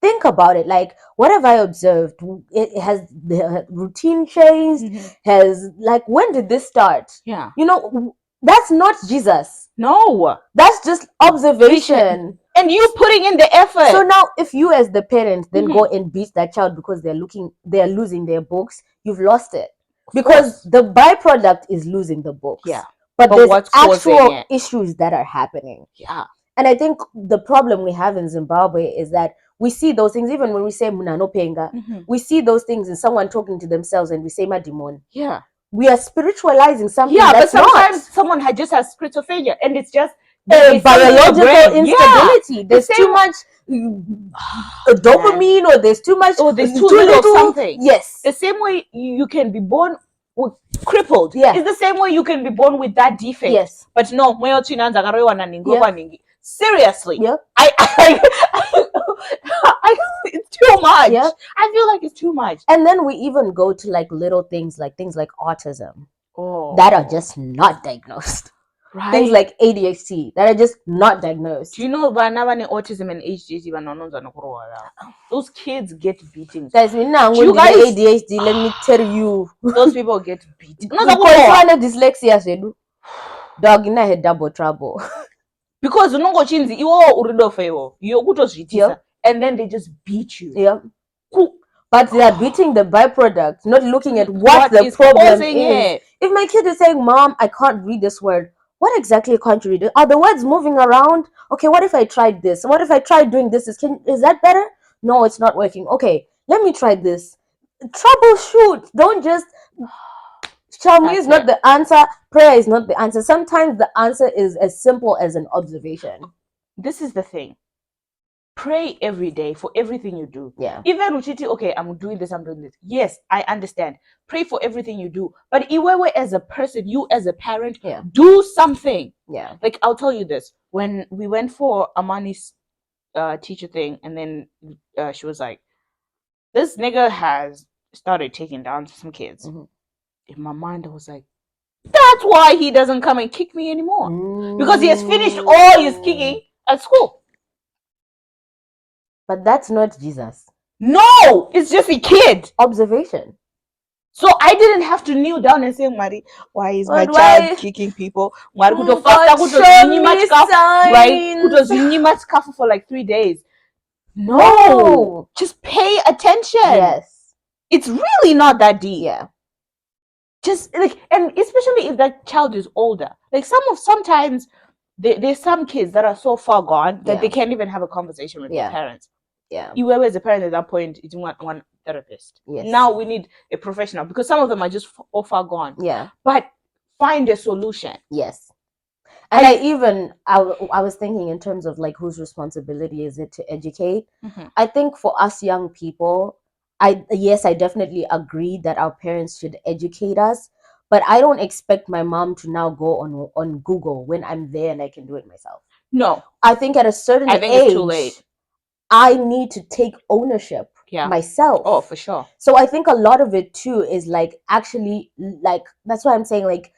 think about it. Like, what have I observed? It has the routine changed. Has, like, when did this start? That's not Jesus. No, that's just observation, and you putting in the effort. So now if you as the parent then go and beat that child because they're losing their books, you've lost it, because the byproduct is losing the books. But there's actual issues that are happening. And I think the problem we have in Zimbabwe is that we see those things, even when we say Munano Penga, we see those things in someone talking to themselves and we say Madimon. We are spiritualizing something that's but sometimes someone just has spiritual failure, and it's just a biological instability. There's too much dopamine, or there's too much, or there's too little something. Yes. The same way you can be born crippled. It's the same way you can be born with that defect. Yes. But no, seriously. It's too much. I feel like it's too much. And then we even go to like little things like autism that are just not diagnosed. Right. Things like ADHD that are just not diagnosed. Do you know autism and ADHD? Those kids get beaten. Guys, you ADHD, let me tell you. Those people get beaten. Dyslexia, dog in a double trouble. Because and then they just beat you. But they are beating the byproduct, not looking at what the problem is. If my kid is saying, Mom, I can't read this word, what exactly can't you read? Are the words moving around? Okay, what if I tried this? What if I tried doing this? Is that better? No, it's not working. Okay, let me try this. Troubleshoot. Don't just... Xiaomi is not the answer. Prayer is not the answer. Sometimes the answer is as simple as an observation. This is the thing. Pray every day for everything you do. Even Ruchiti, okay, I'm doing this. Yes, I understand. Pray for everything you do. But Iwewe as a person, you as a parent, do something. Like, I'll tell you this. When we went for Amani's teacher thing, and then she was like, this nigga has started taking down some kids. In my mind, I was like, that's why he doesn't come and kick me anymore. Because he has finished all his kicking at school. But that's not Jesus. No, it's just a kid. Observation. So I didn't have to kneel down and say, Mari, why is my child kicking people? Right? For like 3 days. No. Just pay attention. Yes. It's really not that deep. Just like, and especially if that child is older. Like sometimes there's some kids that are so far gone that they can't even have a conversation with their parents. You were as a parent at that point, you didn't want one therapist. Now we need a professional, because some of them are just all far gone. But find a solution. Yes. And I was thinking in terms of like whose responsibility is it to educate. I think for us young people, I definitely agree that our parents should educate us, but I don't expect my mom to now go on Google when I'm there and I can do it myself. No. I think at a certain age, it's too late. I need to take ownership myself. Oh, for sure. So I think a lot of it too is like, actually, like, that's why I'm saying, like,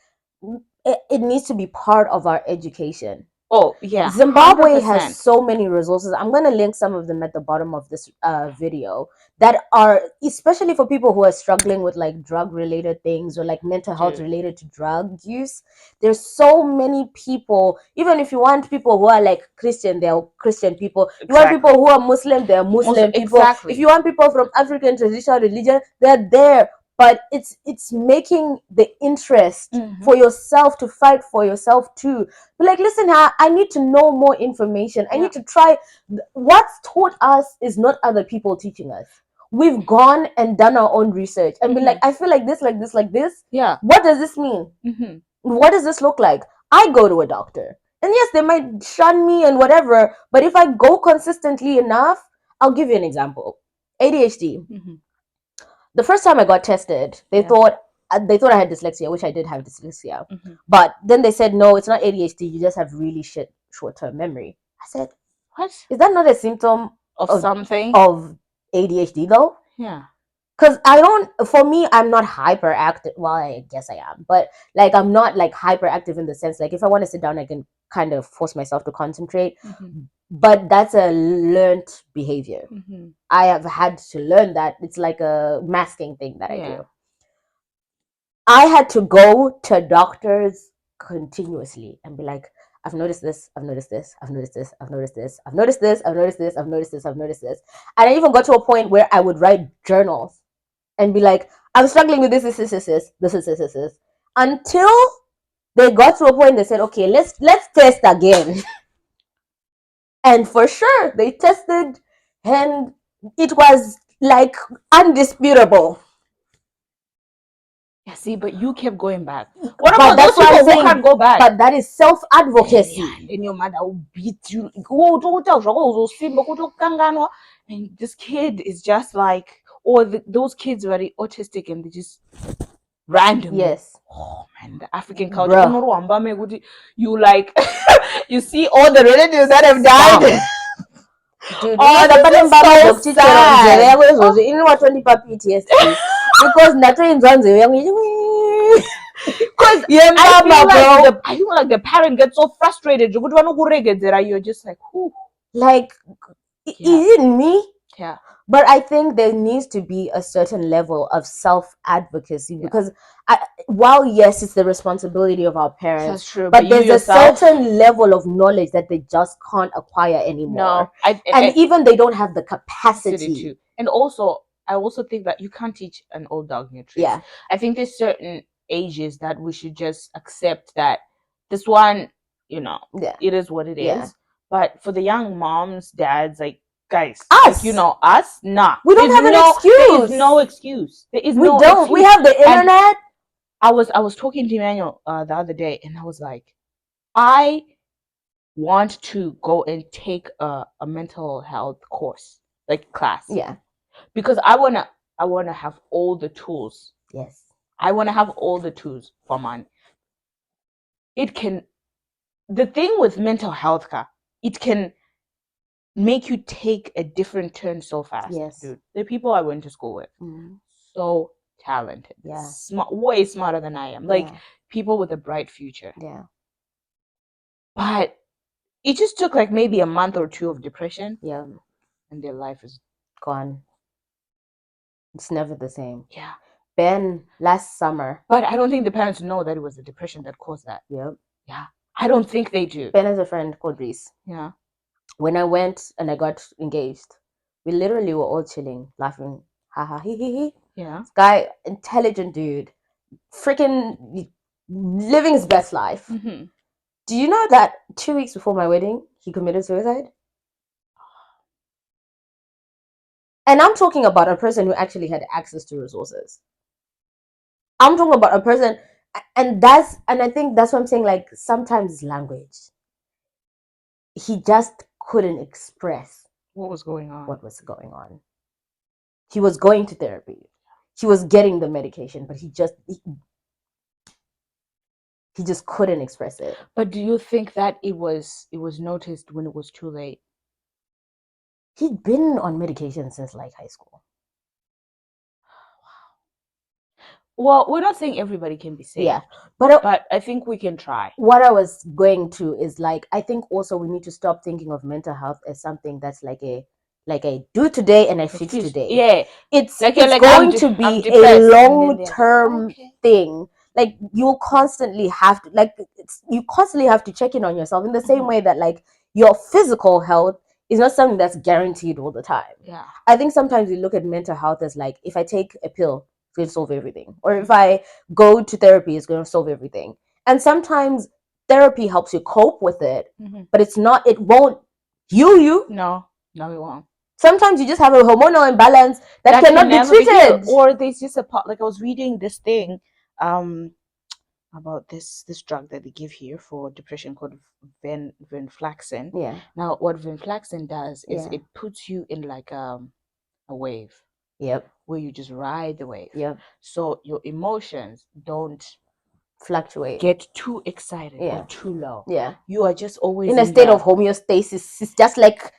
it needs to be part of our education. Oh, yeah. Zimbabwe 100%. Has so many resources. I'm going to link some of them at the bottom of this video that are especially for people who are struggling with like drug related things or like mental health related to drug use. There's so many people. Even if you want people who are like Christian, they're Christian people. You want people who are Muslim, they're Muslim people. Exactly. If you want people from African traditional religion, they're there. But it's making the interest for yourself to fight for yourself too. But like, listen, I need to know more information. I need to try. What's taught us is not other people teaching us. we've gone and done our own research and been like, I feel like this, like this, like this. Yeah. What does this mean? What does this look like? I go to a doctor. And yes, they might shun me and whatever, but if I go consistently enough, I'll give you an example. ADHD. The first time I got tested, they thought I had dyslexia, which I did have dyslexia. But then they said, no, it's not ADHD. You just have really short-term memory. I said, what? Is that not a symptom of something? Of ADHD though? Yeah. Because for me, I'm not hyperactive. Well, I guess I am. But like, I'm not like hyperactive in the sense, like if I want to sit down, I can kind of force myself to concentrate. But that's a learned behavior. I have had to learn that. It's like a masking thing that I do. I had to go to doctors continuously and be like, I've noticed this, I've noticed this, I've noticed this, I've noticed this, I've noticed this, I've noticed this, I've noticed this, I've noticed this. And I even got to a point where I would write journals and be like, I'm struggling with this, until they got to a point they said, okay, let's test again. And for sure, they tested and it was like undisputable. Yeah, see, but you kept going back. What about those people who can't go back? But that is self-advocacy. Yeah, and your mother will beat you. And this kid is just like, or those kids are very autistic and they just randomly. Yes. Oh man, the African culture. You like, you see all the relatives that have died. Dude, oh, so sad. You know what? PTSD. Because because I feel like the parent gets so frustrated. You're just like, who? Like, is it me? Yeah. But I think there needs to be a certain level of self-advocacy because while yes, it's the responsibility of our parents, that's true, but there's a certain level of knowledge that they just can't acquire anymore. No, and even they don't have the capacity to. And also, I also think that you can't teach an old dog new tricks. Yeah. I think there's certain ages that we should just accept that this one, it is what it is. But for the young moms, dads, like, guys, us, like, us, nah. We don't have an excuse. There is no excuse. There is no excuse. We have the internet. And I was talking to Emmanuel the other day, and I was like, I want to go and take a mental health course, like class. Yeah. Because I wanna have all the tools. Yes. I wanna have all the tools for mine. The thing with mental health, it can make you take a different turn so fast. Yes. Dude. The people I went to school with, so talented. Yeah. Way smarter than I am. Like, people with a bright future. Yeah. But it just took like maybe a month or two of depression. Yeah. And their life is gone. It's never the same. Yeah. Ben, last summer. But I don't think the parents know that it was the depression that caused that. Yep. Yeah. I don't think they do. Ben has a friend called Reese. Yeah. When I went and I got engaged, we literally were all chilling, laughing. Ha ha, he, he. Yeah. This guy, intelligent dude, freaking living his best life. Mm-hmm. Do you know that 2 weeks before my wedding, he committed suicide? And I'm talking about a person who actually had access to resources. I'm talking about a person, and I think that's what I'm saying, like, sometimes language. He just couldn't express what was going on. He was going to therapy. He was getting the medication, but he just couldn't express it. But do you think that it was noticed when it was too late? He'd been on medication since like high school. Well, we're not saying everybody can be saved. Yeah, but I think we can try. What I was going to is, like, I think also we need to stop thinking of mental health as something that's like a do today and I fix today. Yeah, it's going to be a long-term thing. Like, you constantly have to check in on yourself in the same way that, like, your physical health is not something that's guaranteed all the time. Yeah, I think sometimes we look at mental health as, like, if I take a pill, it's going to solve everything, or if I go to therapy, it's going to solve everything. And sometimes therapy helps you cope with it, but it won't heal you. No, it won't. Sometimes you just have a hormonal imbalance that cannot be treated. Or there's just like I was reading this thing about this drug that they give here for depression called venlafaxine. Yeah. Now what venlafaxine does is Yeah. it puts you in like a wave. Yep. Where you just ride the wave. Yep. So your emotions don't fluctuate, get too excited Yeah. or too low. Yeah. You are just always in a state of homeostasis. It's just like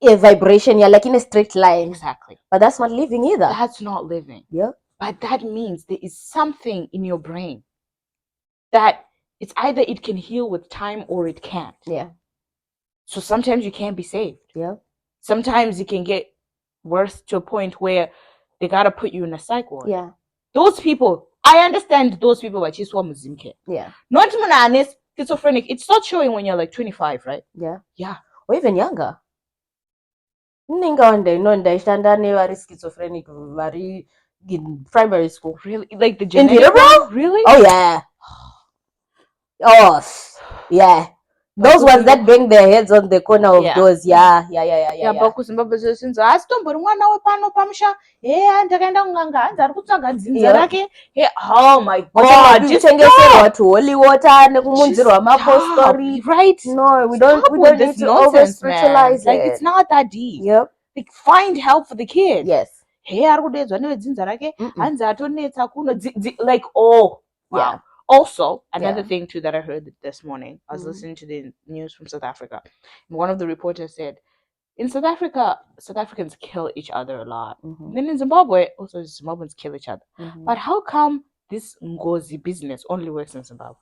a vibration. You're like in a straight line. Exactly. But that's not living either. That's not living. Yeah. But that means there is something in your brain that it's either it can heal with time or it can't. Yeah. So sometimes you can't be saved. Yeah. Sometimes it can get worse to a point where they gotta put you in a psych ward. Yeah. Those people, I understand those people are just muzimke. Yeah. Not honest, schizophrenic. It starts showing when you're like 25, right? Yeah. Yeah. Or even younger. Ndaishanda nevari schizophrenic vari in primary school. Really? Like the genetic in one? Really? Oh yeah. Oh yeah. Those ones that bang their heads on the corner of doors. Yeah. But kuZimbabwe since asitombori mwana wepano pamusha ndakaenda kunganga hanzi ari kutsvaga dzinza rake. Oh my god, just stop. To holy water nekumunzirwa mapostori. Right? No, we don't need to over spiritualize it. Like it's not that deep. Yep. Like find help for the kid. Yes. Ari kudedzwa nevedzinza rake hanzi atonetsa kuno like oh wow. Yeah. Also, another thing too that I heard this morning, I was listening to the news from South Africa. And one of the reporters said, in South Africa, South Africans kill each other a lot. Then in Zimbabwe, also Zimbabweans kill each other. But how come this ngozi business only works in Zimbabwe?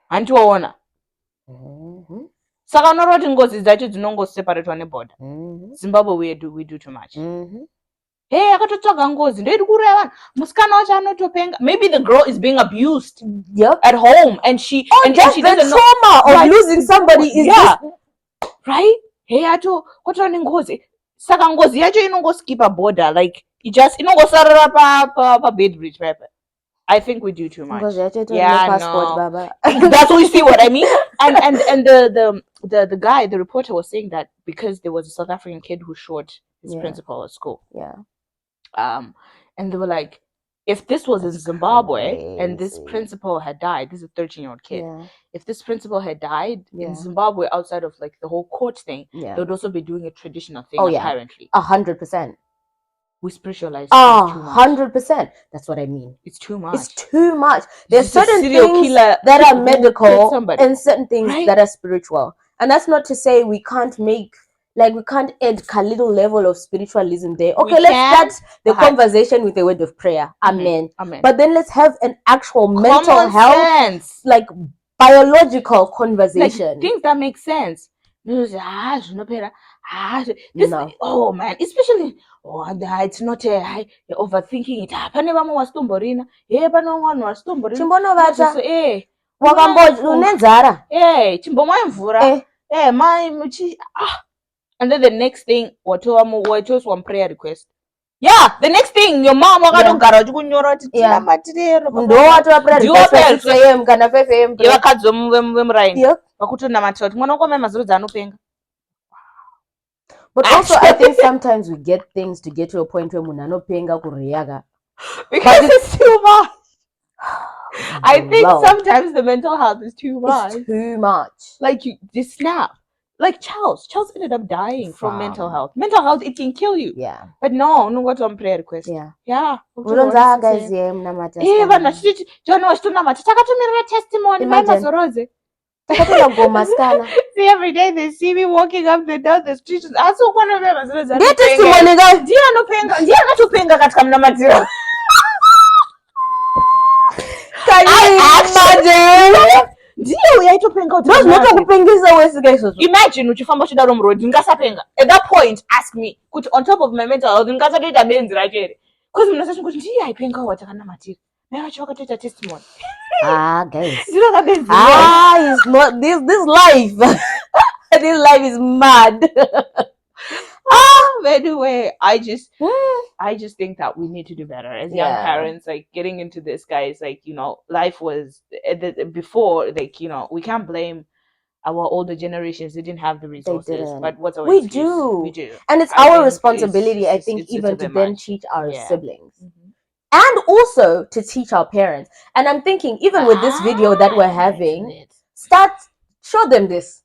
Antiwaona. Saka unoreva kuti ngozi dzacho dzinongoseparatwa neborder. Zimbabwe we do too much. Hey, akatotsvaga ngozi ndoiri kureva vanhu musikana wacho anotopenga. Maybe the girl is being abused at home and she and she doesn't know. Trauma of losing somebody is just right. Hey, ato kwatora nengozi. Saka ngozi yacho inongoskipa border like it just inongosarara pa Bedbridge paper. I think we do too much. Yeah, passport, Baba. That's what you see what I mean. And the guy, the reporter was saying that because there was a South African kid who shot his principal at school. Yeah. And they were like, if this was in Zimbabwe and this principal had died, this is a 13-year-old kid. Yeah. If this principal had died in Zimbabwe outside of like the whole court thing, they would also be doing a traditional thing apparently. 100%. We spiritualize 100%. That's what I mean. It's too much. It's too much. There's certain things that are medical and certain things that are spiritual. And that's not to say we can't add a little level of spiritualism there. Okay, let's start the conversation with a word of prayer. Amen. Amen. But then let's have an actual mental health, like biological conversation. Like, things that make sense. This, oh man, especially it's not you're overthinking it. Pane vamwe wasitomborina. Pane vamwe wasitomborina. Chimbonovacha. Unenzara. Chimbomwa mvura. And then the next thing, what was one prayer request? Yeah, the next thing, your mom wakatogara uchikunyora kuti tinamatire prayer request 6 a.m. kana 5 a.m. yevakadzi vemuraini vakutonamatira kuti mwana wako amai mazoro dzanopenga. But also, I think sometimes we get things to get to a point where munhu anopenga kureyaga. Because it's too much. I think sometimes the mental health is too much. It's too much. Like you just snap. Like Charles ended up dying from mental health. Mental health, it can kill you. Yeah. But no got on prayer request. Yeah. Yeah. Guys, testimony. See, every day they see me walking up and down the street. Also, one of them is get testimony, guys. Can you imagine? Imagine uchifamba uchidaro muroad ndingasapenga. At that point, ask me, kuti on top of my mental health ndingasatoita menzira chere. Because munasasha kuti ndiye aipenga watakanamatira. Mai vacho vakatoita testimony. Guys. It's not this life. This life is mad. Anyway, I just think that we need to do better as young parents, like getting into this, guys. Like, life was before, like, we can't blame our older generations didn't have the resources, but what's our we excuse? we do, and it's our responsibility, I think, even to then teach our siblings, and also to teach our parents. And I'm thinking, even with this video that we're having, show them this.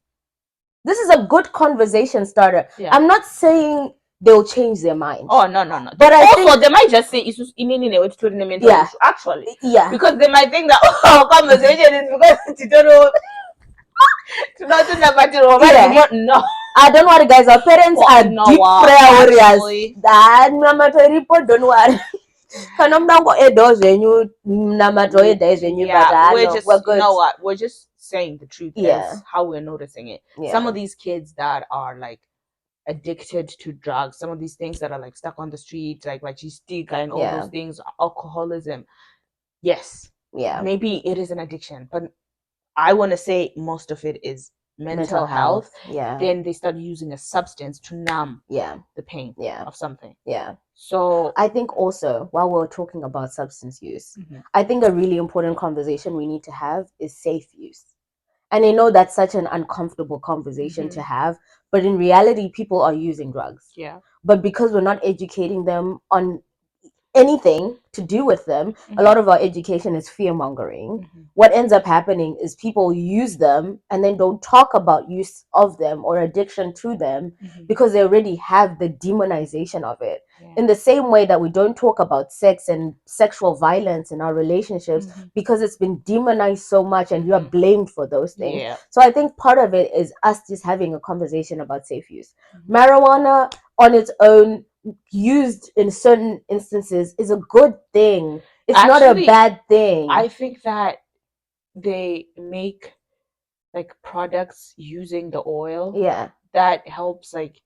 This is a good conversation starter. I'm not saying they'll change their mind. Oh, no. But I also think they might just say it's just actually. Yeah. Because they might think that our conversation is because you don't know. No. I don't worry, guys. Our parents are deep prayer warriors. Don't worry. We're good. You know what? We're just saying the truth. Is how we're noticing it. Some of these kids that are like addicted to drugs, some of these things that are like stuck on the street, like stick and all those things, alcoholism. Yes. Yeah. Maybe it is an addiction, but I want to say most of it is mental health. Yeah. Then they start using a substance to numb the pain of something. Yeah. So I think also, while we're talking about substance use, I think a really important conversation we need to have is safe use. And I know that's such an uncomfortable conversation to have, but in reality, people are using drugs. Yeah. But because we're not educating them on anything to do with them, a lot of our education is fear mongering. What ends up happening is people use them and then don't talk about use of them or addiction to them because they already have the demonization of it. In the same way that we don't talk about sex and sexual violence in our relationships because it's been demonized so much and you are blamed for those things. So I think part of it is us just having a conversation about safe use. Marijuana on its own, used in certain instances, is a good thing. It's actually not a bad thing. I think that they make like products using the oil that helps like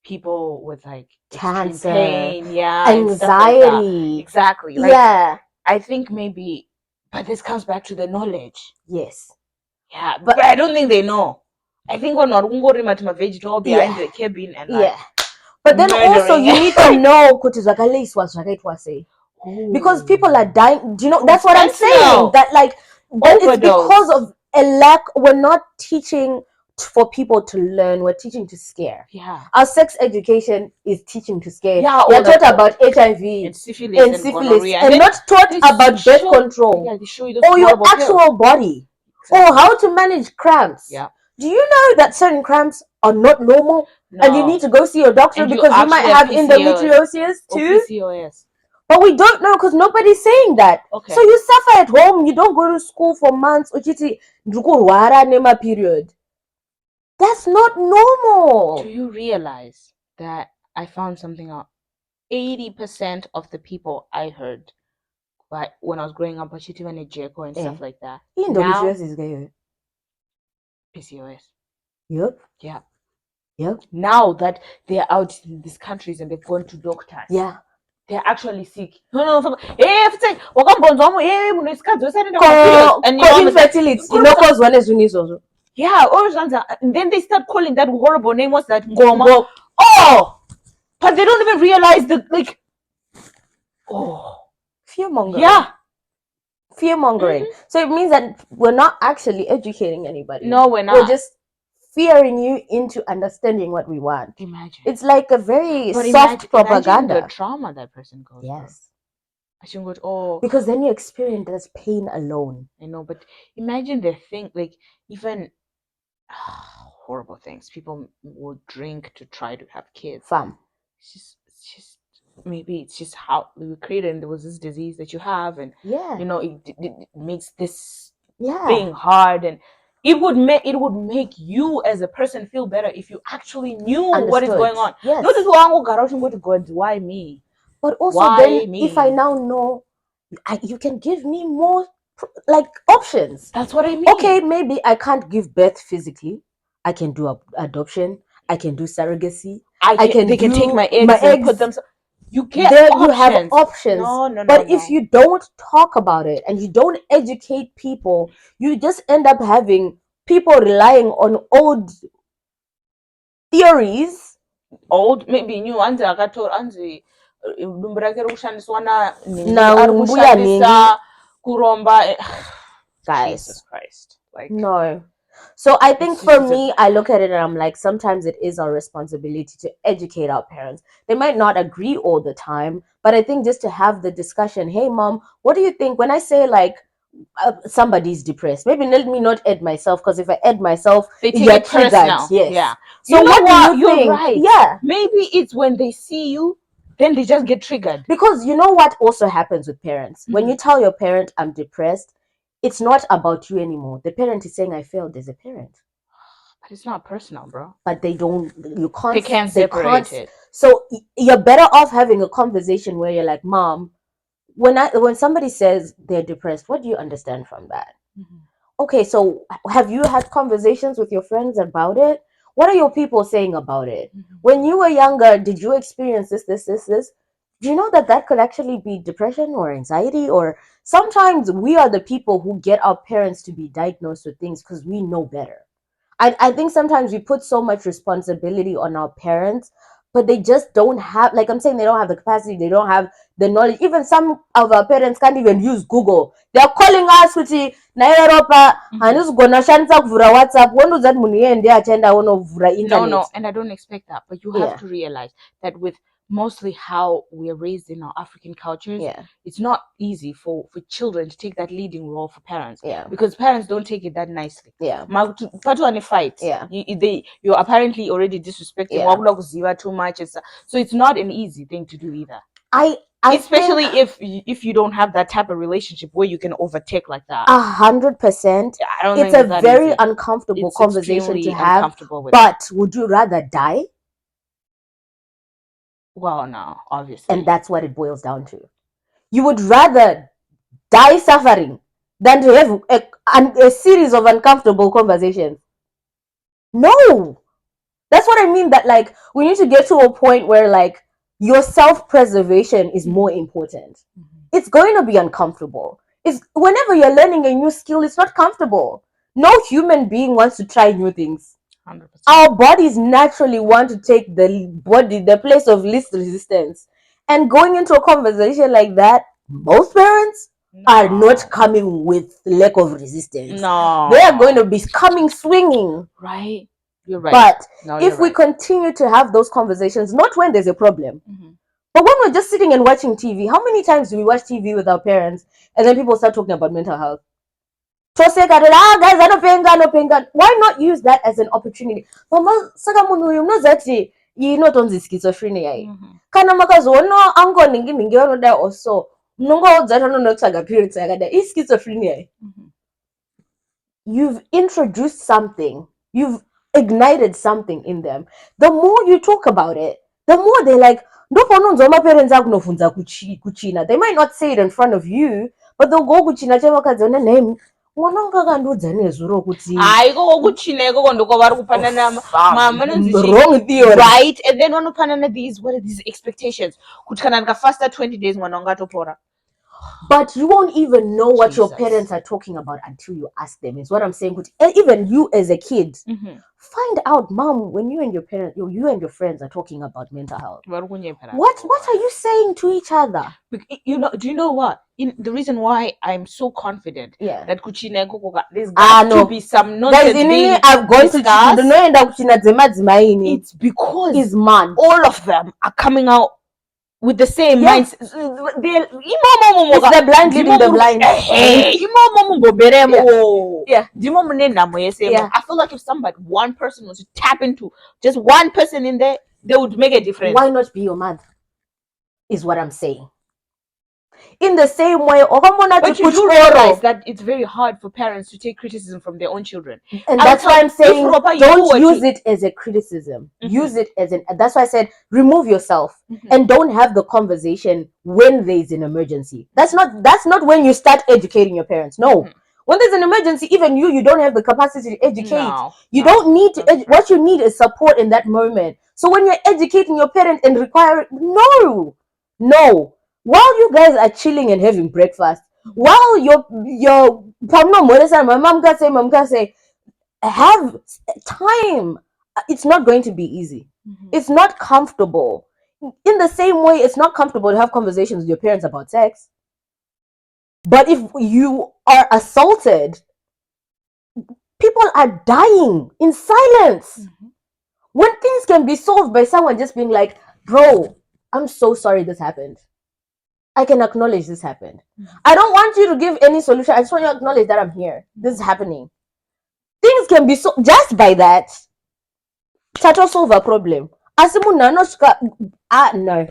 people with like cancer, pain, anxiety, like exactly. Like, I think maybe, but this comes back to the knowledge. Yes. Yeah, but I don't think they know. I think we're not going to vegetable behind the cabin and like but then also you need to know because people are dying. Do you know? That's what I'm saying. That like that is because of a lack. We're not teaching for people to learn. We're teaching to scare. Yeah. Our sex education is teaching to scare. Yeah. We're taught about HIV and syphilis and not taught about birth control or your actual body or how to manage cramps. Yeah. Do you know that certain cramps are not normal and you need to go see your doctor because you might have endometriosis too? PCOS. But we don't know because nobody's saying that. Okay. So you suffer at home, you don't go to school for months, period. That's not normal. Do you realize that I found something out? 80% of the people I heard when I was growing up, and and stuff like that. Endometriosis is PCOS. Yep. Yeah. Yep. Now that they're out in these countries and they've gone to doctors. Yeah. They're actually sick. No. Infertility. Yeah, and then they start calling that horrible name. What's that? Ngoma. Oh, but they don't even realize that, like, fear mongering. Yeah, fear mongering. So it means that we're not actually educating anybody. No, we're not. We're just fearing you into understanding what we want. Imagine. It's like a very soft propaganda. Imagine the trauma that person goes through. Yes. Because then you experience this pain alone. I know, but imagine the thing, like, even horrible things. People will drink to try to have kids. It's just maybe it's just how we were created, and there was this disease that you have, and you know it makes this thing hard, and it would make you as a person feel better if you actually knew what is going on. Yes. Not just God, why me? But also why then me? If I now know, you can give me more like options. That's what I mean. Okay, maybe I can't give birth physically. I can do adoption. I can do surrogacy. They can take my eggs and put them. You have options. No. But if you don't talk about it and you don't educate people, you just end up having people relying on old theories. Old, maybe new ones. Kuromba. Guys, Jesus Christ. Like, no. So I think for me, I look at it and I'm like, sometimes it is our responsibility to educate our parents. They might not agree all the time, but I think just to have the discussion, hey mom, what do you think when I say like somebody's depressed? Maybe let me not add myself, because if I add myself, they take it personal. Yes. Yeah. So you know what? You're think? right. Yeah. Maybe it's when they see you, then they just get triggered. Because you know what also happens with parents? When you tell your parent I'm depressed, it's not about you anymore. The parent is saying I failed as a parent. But it's not personal, bro. But they don't, you can't, they can't separate it. So you're better off having a conversation where you're like, mom, when somebody says they're depressed, what do you understand from that? Okay, so have you had conversations with your friends about it? What are your people saying about it? When you were younger, did you experience this? Do you know that that could actually be depression or anxiety? Or sometimes we are the people who get our parents to be diagnosed with things because we know better. I think sometimes we put so much responsibility on our parents, but they just don't have, like I'm saying, they don't have the capacity, they don't have the knowledge. Even some of our parents can't even use Google. They're calling us with naeropa handizigona shandisa kuvhura WhatsApp. When does that munhu ende achenda unovhura internet? No, and I don't expect that. But you have to realize that with mostly how we are raised in our African cultures, it's not easy for children to take that leading role for parents. Because parents don't take it that nicely. Part on a fight. You're apparently already disrespecting too much. So it's not an easy thing to do either. Especially if you don't have that type of relationship where you can overtake like that. 100%. It's a very uncomfortable conversation to have. But would you rather die? Well, no, obviously. And that's what it boils down to. You would rather die suffering than to have a series of uncomfortable conversations. No. That's what I mean, that like we need to get to a point where like your self-preservation is more important. It's going to be uncomfortable. It's whenever you're learning a new skill, it's not comfortable. No human being wants to try new things. 100%. Our bodies naturally want to take the place of least resistance. And going into a conversation like that, most parents are not coming with lack of resistance. No. They are going to be coming swinging. Right. You're right. But if we continue to have those conversations, not when there's a problem, but when we're just sitting and watching TV, how many times do we watch TV with our parents and then people start talking about mental health? Guys, why not use that as an opportunity? Mama, saka munhu uyu munozati inotonzi schizophrenia. Kana makazoona ango ningi vanoda also, munongoudza anonotsvaga periods yakadai, is schizophrenia. You've introduced something. You've ignited something in them. The more you talk about it, the more they're like, they might not say it in front of you, but they'll go kuchina chevakadziona name. Wrong theory. Right, and then vanopanana these expectations kuti kana ndikafasta 20 days mwana wangu atopora. But you won't even know what your parents are talking about until you ask them. Is what I'm saying. Even you as a kid, find out, mom, when you and your parents, you and your friends are talking about mental health. What are you saying to each other? Do you know what? The reason why I'm so confident that kuchina there's got to be some nonsense being discussed. It's because all of them are coming out with the same mindset. It's the blind leading the blind. I feel like if one person was to tap into just one person in there, they would make a difference. Why not be your mother? Is what I'm saying. In the same way, but you do realize that it's very hard for parents to take criticism from their own children, and that's why I'm saying don't use it as a criticism. Use it as that's why I said remove yourself and don't have the conversation when there's an emergency. That's not when you start educating your parents. No. When there's an emergency, even you don't have the capacity to educate. You don't need to. What you need is support in that moment. So when you're educating your parent and require no. While you guys are chilling and having breakfast, while your my mom can say, have time. It's not going to be easy. It's not comfortable. In the same way, it's not comfortable to have conversations with your parents about sex. But if you are assaulted, people are dying in silence. When things can be solved by someone just being like, bro, I'm so sorry this happened. I can acknowledge this happened. I don't want you to give any solution. I just want you to acknowledge that I'm here. This is happening. Things can be so just by that. That'll solve a problem. No.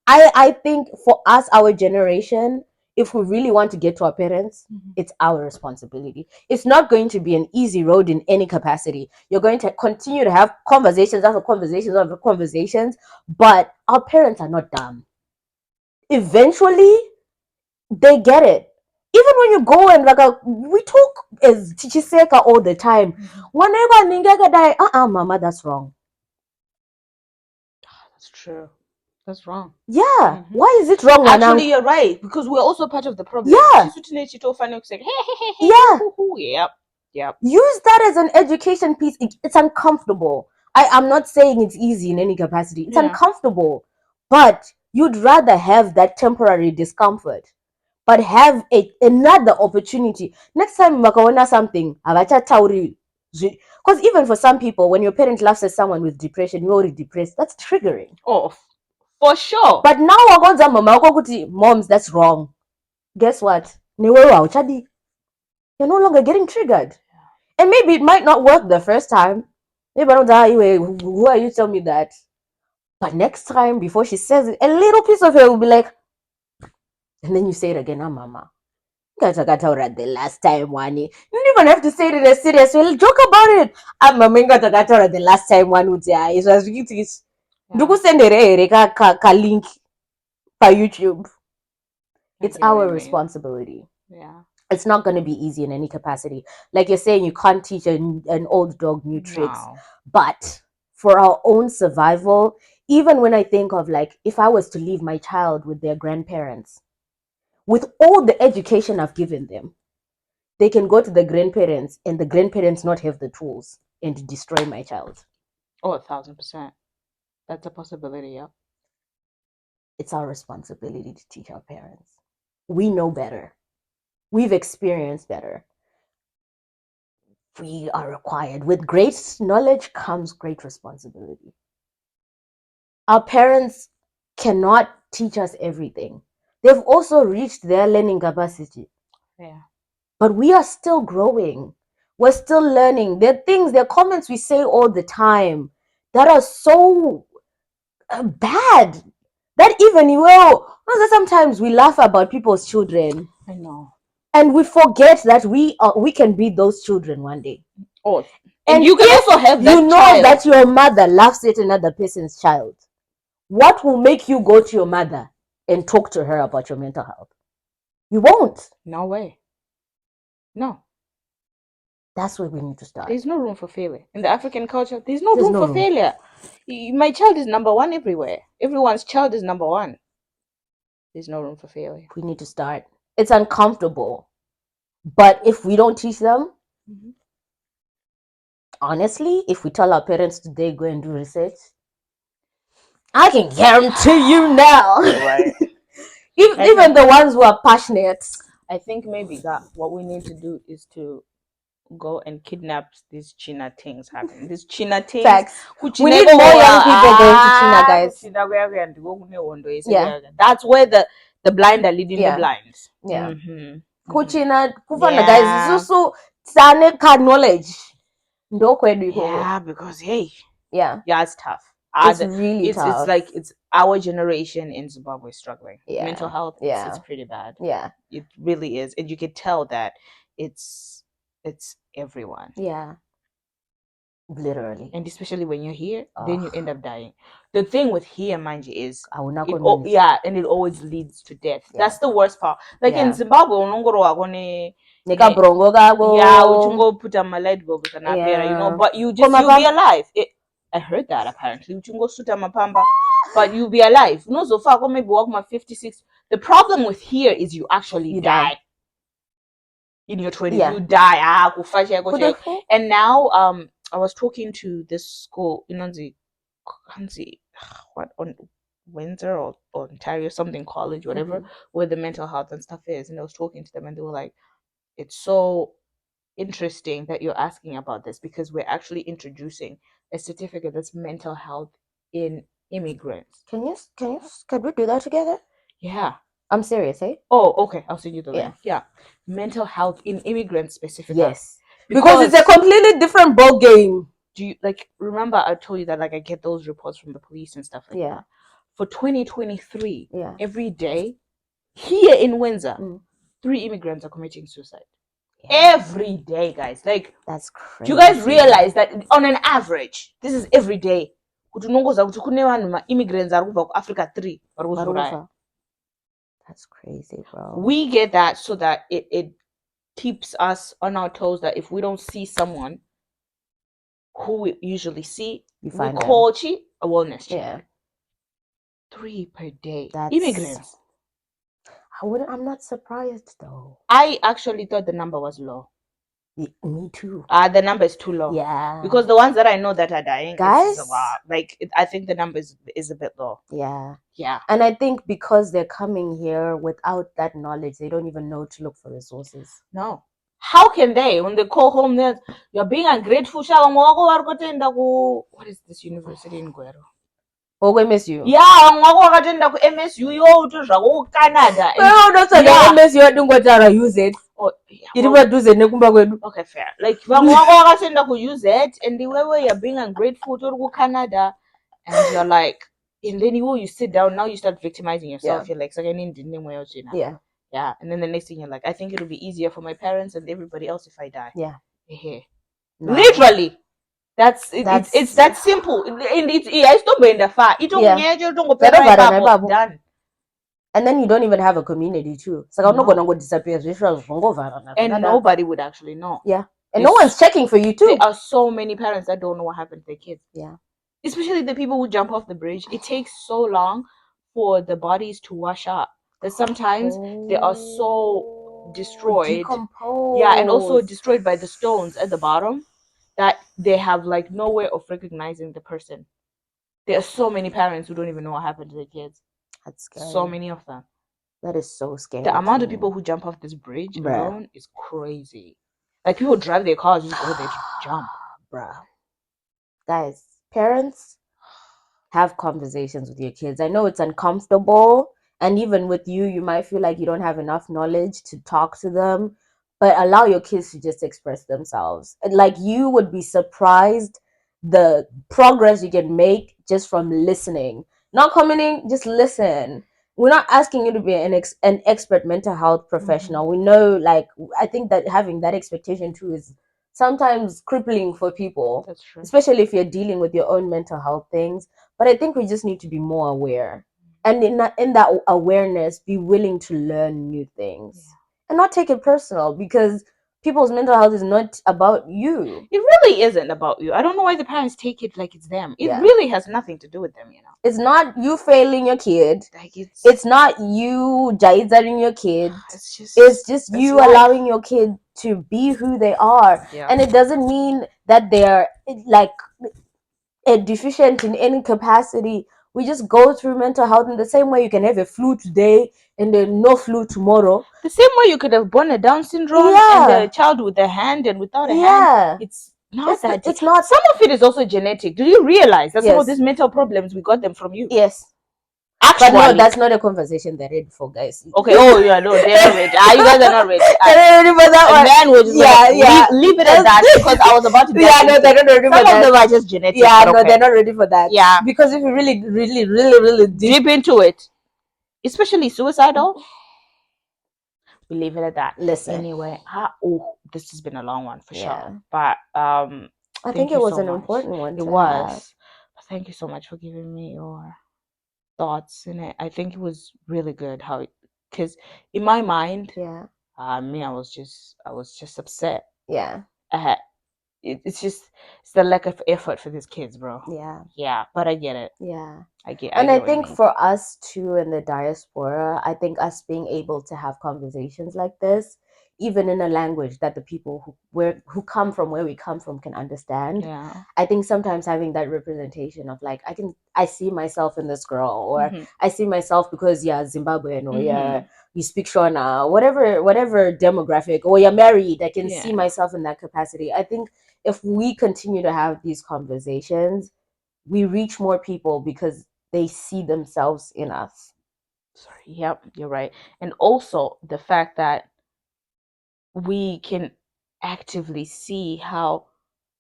I think for us, our generation, if we really want to get to our parents, it's our responsibility. It's not going to be an easy road in any capacity. You're going to continue to have conversations after conversations after conversations, but our parents are not dumb. Eventually, they get it. Even when you go and we talk as Chichiseka all the time. Whenever Ningaka die, mama, that's wrong. That's true. That's wrong. Yeah. Why is it wrong? Actually, you're right, because we're also part of the problem. Yeah. Yeah. Yep. Use that as an education piece. It's uncomfortable. I'm not saying it's easy in any capacity. It's uncomfortable. But you'd rather have that temporary discomfort, but have another opportunity. Next time makaona something, because even for some people, when your parent laughs at someone with depression, you're already depressed. That's triggering. Oh, for sure. But now moms, that's wrong. Guess what? You're no longer getting triggered. And maybe it might not work the first time. Maybe I don't know, who are you to tell me that? But next time, before she says it, a little piece of her will be like, and then you say it again, mama. The last time one. You don't even have to say it in a serious way. Joke about it. The last time one would say it was ridiculous. Do send a link by YouTube. It's our responsibility. Yeah. It's not going to be easy in any capacity. Like you're saying, you can't teach an old dog new tricks. But for our own survival, even when I think of like, if I was to leave my child with their grandparents, with all the education I've given them, they can go to the grandparents and the grandparents not have the tools and destroy my child. Oh, 1,000%. That's a possibility, yeah. It's our responsibility to teach our parents. We know better. We've experienced better. We are required. With great knowledge comes great responsibility. Our parents cannot teach us everything. They've also reached their learning capacity. Yeah. But we are still growing. We're still learning. There are things, there are comments we say all the time that are so bad that even sometimes we laugh about people's children. I know. And we forget that we can be those children one day. Oh, and you can also have that. You know that your mother laughs at another person's child. What will make you go to your mother and talk to her about your mental health? You won't. No way. No. That's where we need to start. There's no room for failure. In the African culture, there's no room for failure. My child is number one everywhere. Everyone's child is number one. There's no room for failure. We need to start. It's uncomfortable. But if we don't teach them, honestly, if we tell our parents today, go and do research, I can guarantee you now. Right. even the ones who are passionate. I think maybe that what we need to do is to go and kidnap these China things happening. These China things. Facts. We need more young people going to China, guys. Yeah. That's where the blind are leading the blind. Yeah. Kuchina, kufana guys. So sane ka knowledge. Yeah, because hey. Yeah. Yeah, it's tough. It's really tough. It's like it's our generation in Zimbabwe struggling. Yeah. Mental health, it's pretty bad. Yeah. It really is. And you can tell that it's everyone. Yeah. Literally. And especially when you're here, then you end up dying. The thing with here, mind you, is and it always leads to death. Yeah. That's the worst part. Like in Zimbabwe, uchungo put a light bulb with an apera, you know, but you'll be alive. I heard that apparently. Uchungo suta mapamba, but you'll be alive. No, so far, maybe walk my 56. The problem with here is you actually die. In your 20s, you die. And now, I was talking to this school, on Windsor or Ontario, something college, whatever, where the mental health and stuff is. And I was talking to them, and they were like, it's so interesting that you're asking about this, because we're actually introducing a certificate that's mental health in immigrants. Can we do that together? Yeah. I'm serious, eh? Oh, okay. I'll send you the link. Yeah. Mental health in immigrants specifically. Yes. Because it's a completely different ball game. Do you remember I told you that I get those reports from the police and stuff like that? For 2023, every day here in Windsor, 3 immigrants are committing suicide. Every day, guys. That's crazy. Do you guys realize that on an average, this is every day? Immigrants are over Africa 3. That's crazy, bro. We get that so that it keeps us on our toes, that if we don't see someone who we usually see, we call a wellness check. 3 per day. That's immigrants. I'm not surprised though. I actually thought the number was low. Me too. The number is too low. Yeah. Because the ones that I know that are dying, guys, I think the number is a bit low. Yeah. Yeah. And I think because they're coming here without that knowledge, they don't even know to look for resources. No. How can they, when they call home, you're being ungrateful? What is this university in Guero? MSU. Yeah, wakatenda ku MSU yo to zvako Canada. MSU adingotara use it. Okay, fair. Wakatenda ku use it, and the way you're being ungrateful to Canada, and you're like, and then you sit down, now you start victimizing yourself. You're like, yeah. Yeah, and then the next thing you're like, I think it'll be easier for my parents and everybody else if I die. Yeah. No. Literally. It's that simple. It's not going that far. Done. And then you don't even have a community too. So I'm not gonna go disappear. And nobody would actually know. Yeah. And no one's checking for you too. There are so many parents that don't know what happened to their kids. Yeah. Especially the people who jump off the bridge. It takes so long for the bodies to wash up that sometimes they are so destroyed. Decomposed. Yeah, and also destroyed by the stones at the bottom, that they have no way of recognizing the person. There are so many parents who don't even know what happened to their kids. That's scary. So many of them. That is so scary. The amount of people who jump off this bridge alone is crazy. People drive their cars just go there to jump. Bruh. Guys, parents, have conversations with your kids. I know it's uncomfortable, and even with you might feel like you don't have enough knowledge to talk to them, but allow your kids to just express themselves. You would be surprised the progress you can make just from listening. Not commenting, just listen. We're not asking you to be an expert mental health professional. We know, I think that having that expectation too is sometimes crippling for people. That's true. Especially if you're dealing with your own mental health things. But I think we just need to be more aware. And in that awareness, be willing to learn new things. And not take it personal, because people's mental health is not about you. It really isn't about you. I don't know why the parents take it like it's them. It really has nothing to do with them, It's not you failing your kid. It's not you judging your kid. It's just you allowing your kid to be who they are. Yeah. And it doesn't mean that they're deficient in any capacity. We just go through mental health in the same way you can have a flu today and then no flu tomorrow. The same way you could have born a Down syndrome and a child with a hand and without a hand. It's not that. It's not. Some of it is also genetic. Do you realize that some of these mental problems, we got them from you? Yes. Actually, but no, that's not a conversation they're ready for, guys. Okay. Oh yeah, no, they're not ready. You guys are not ready. They're not ready for that one. Man, we're just leave it at that, because I was about to. No, they're not ready for that. Some of them are just genetic. Yeah, no, they're not ready for that. Yeah, because if you really deep into it, especially suicidal, we leave it at that. Listen. Anyway, this has been a long one for sure. But I think it was an important one. It was. Thank you so much for giving me your thoughts in it. I think it was really good because in my mind, I was just upset. Yeah. It's the lack of effort for these kids, bro. Yeah, but I get it. I think for us too in the diaspora, I think us being able to have conversations like this, even in a language that the people who come from where we come from can understand. I think sometimes having that representation of I see myself in this girl, or I see myself because Zimbabwean, or you speak Shona, whatever demographic, or you're married, I can see myself in that capacity. I think if we continue to have these conversations, we reach more people because they see themselves in us. Sorry, yep, you're right. And also the fact that we can actively see how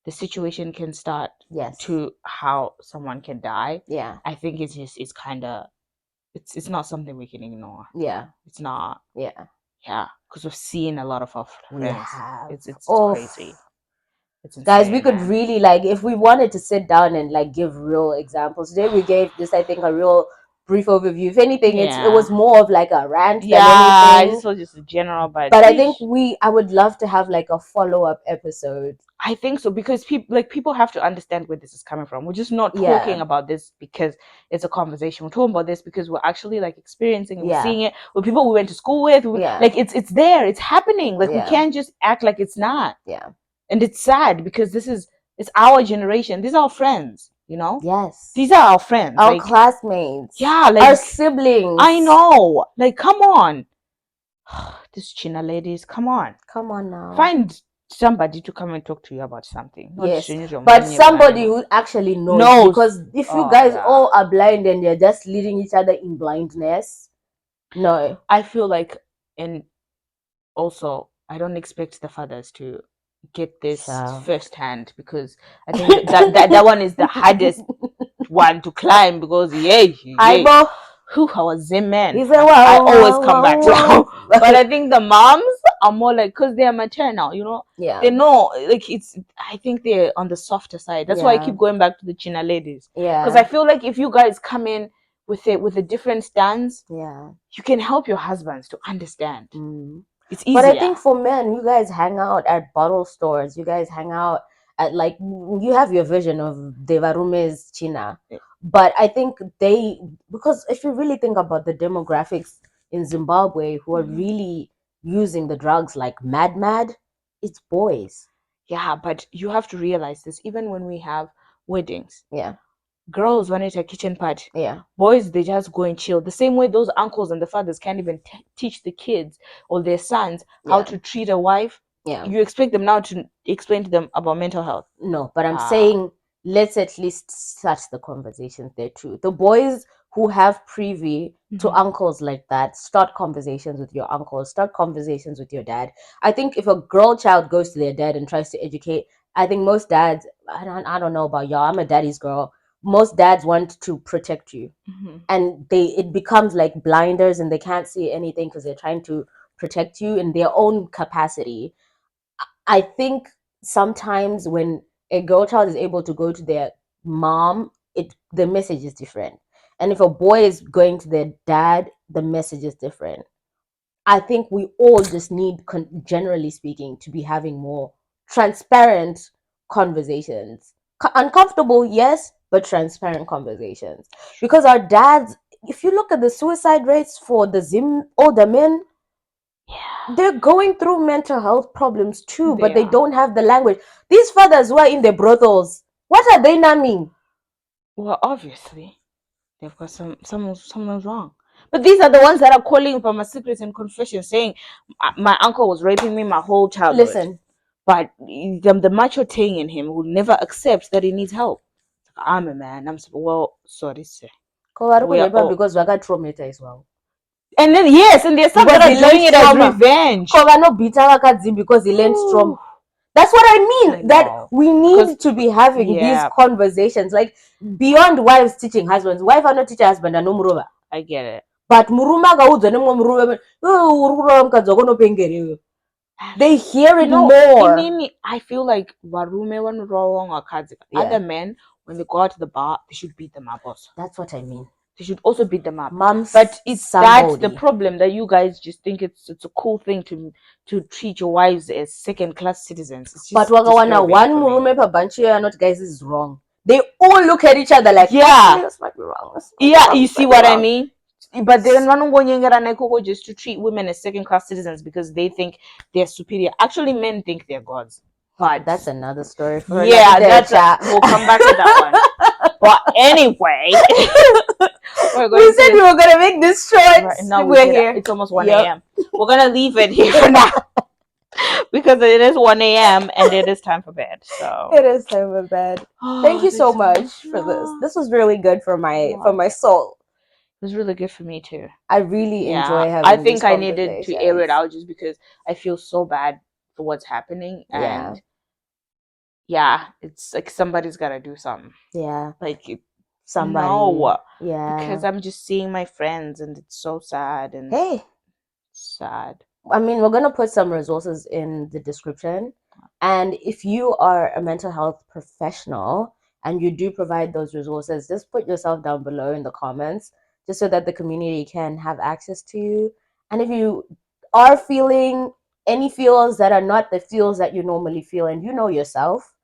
the situation can start to how someone can die. Yeah. I think it's kind of it's not something we can ignore. Yeah. It's not. Yeah. Yeah, because we've seen a lot of our friends. It's crazy. It's insane, guys, we could really, like, if we wanted to sit down and like give real examples. Today we gave this, I think, a real brief overview. If anything, it was more of like a rant than anything. This was just a general, but I think I would love to have like a follow-up episode. I think so, because people have to understand where this is coming from. We're just not talking about this because it's a conversation. We're talking about this because we're actually like experiencing and we're seeing it with people we went to school with. Like it's there, it's happening. Like we can't just act like it's not. Yeah. And it's sad because it's our generation. These are our friends, you know? Yes. These are our friends. Our classmates. Yeah, like our siblings. I know. Like, come on. These China ladies, come on. Come on now. Find somebody to come and talk to you about something. Yes. But somebody who actually knows. Because if you guys all are blind and you're just leading each other in blindness, no. I feel like, and also, I don't expect the fathers to get this firsthand, because I think that one is the hardest one to climb, because who was a man. I always come back to. But I think the moms are more like, because they're maternal, you know. Yeah. They know, like, I think they're on the softer side. That's why I keep going back to the China ladies. Yeah. Because I feel like if you guys come in with a different stance, you can help your husbands to understand. It's easier. But I think for men, you guys hang out at bottle stores. You guys hang out at, like, you have your vision of Devarume's China. But I think because if you really think about the demographics in Zimbabwe who are really using the drugs like mad, it's boys. Yeah, but you have to realize this, even when we have weddings. Yeah. Girls want it a kitchen party. Yeah. Boys, they just go and chill. The same way those uncles and the fathers can't even teach the kids or their sons how to treat a wife. Yeah. You expect them now to explain to them about mental health. No, but I'm saying let's at least start the conversations there too. The boys who have privy to uncles like that, start conversations with your uncles, start conversations with your dad. I think if a girl child goes to their dad and tries to educate, I think most dads, I don't know about y'all, I'm a daddy's girl. Most dads want to protect you. And it becomes like blinders and they can't see anything because they're trying to protect you in their own capacity. I think sometimes when a girl child is able to go to their mom, the message is different. And if a boy is going to their dad, the message is different. I think we all just need, generally speaking, to be having more transparent conversations. Uncomfortable, yes, but transparent conversations. Because our dads, if you look at the suicide rates for the older men, they're going through mental health problems too, but they don't have the language. These fathers who are in the brothels, what are they naming? Well, obviously, they've got someone's wrong. But these are the ones that are calling for my secrets and confession, saying my uncle was raping me my whole childhood. Listen, but the macho thing in him will never accept that he needs help. I'm a man. Sorry, sir. Because we got trauma as well. And then and there's some that are doing it as revenge. Because he learned trauma. That's what I mean. That we need to be having these conversations, like beyond wives teaching husbands. Wife are not teaching husband and no muruva. I get it. But muruma gaudza nemwe muruva. They hear it more. I feel like varume wrong or other men, when they go out to the bar, they should beat them up also. That's what I mean. They should also beat them up. But that's the problem, that you guys just think it's a cool thing to treat your wives as second-class citizens. It's just one murume per bunch here, not guys, this is wrong. They all look at each other like, this might be wrong. You see what I mean? But they're not just to treat women as second-class citizens because they think they're superior. Actually, men think they're gods. But that's another story. We'll come back to that one. Well, anyway, we said we were gonna make this short. Right, no, we're here. It's almost 1 a.m. We're gonna leave it here for now because it is 1 a.m. and it is time for bed. So it is time for bed. Thank you so much for this. This was really good for my soul. It was really good for me too. I really enjoy having. I think I needed to air it out just because I feel so bad for what's happening, and it's like somebody's gotta do something. Yeah, like somebody. No, because I'm just seeing my friends, and it's so sad and sad. I mean, we're gonna put some resources in the description, and if you are a mental health professional and you do provide those resources, just put yourself down below in the comments, just so that the community can have access to you. And if you are feeling any feels that are not the feels that you normally feel, and you know yourself,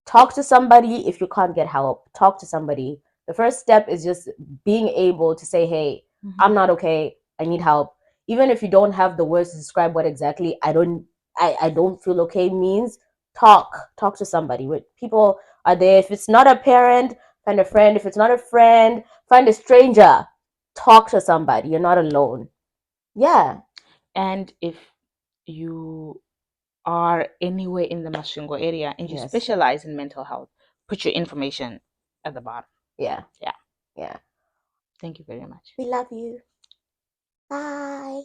talk to somebody. If you can't get help, talk to somebody. The first step is just being able to say, hey, I'm not okay, I need help. Even if you don't have the words to describe what exactly I don't feel okay means, talk to somebody. People are there. If it's not a parent, find a friend. If it's not a friend, find a stranger. Talk to somebody. You're not alone. Yeah. And if you are anywhere in the Masvingo area and you specialize in mental health, put your information at the bottom. Yeah. Thank you very much. We love you. Bye.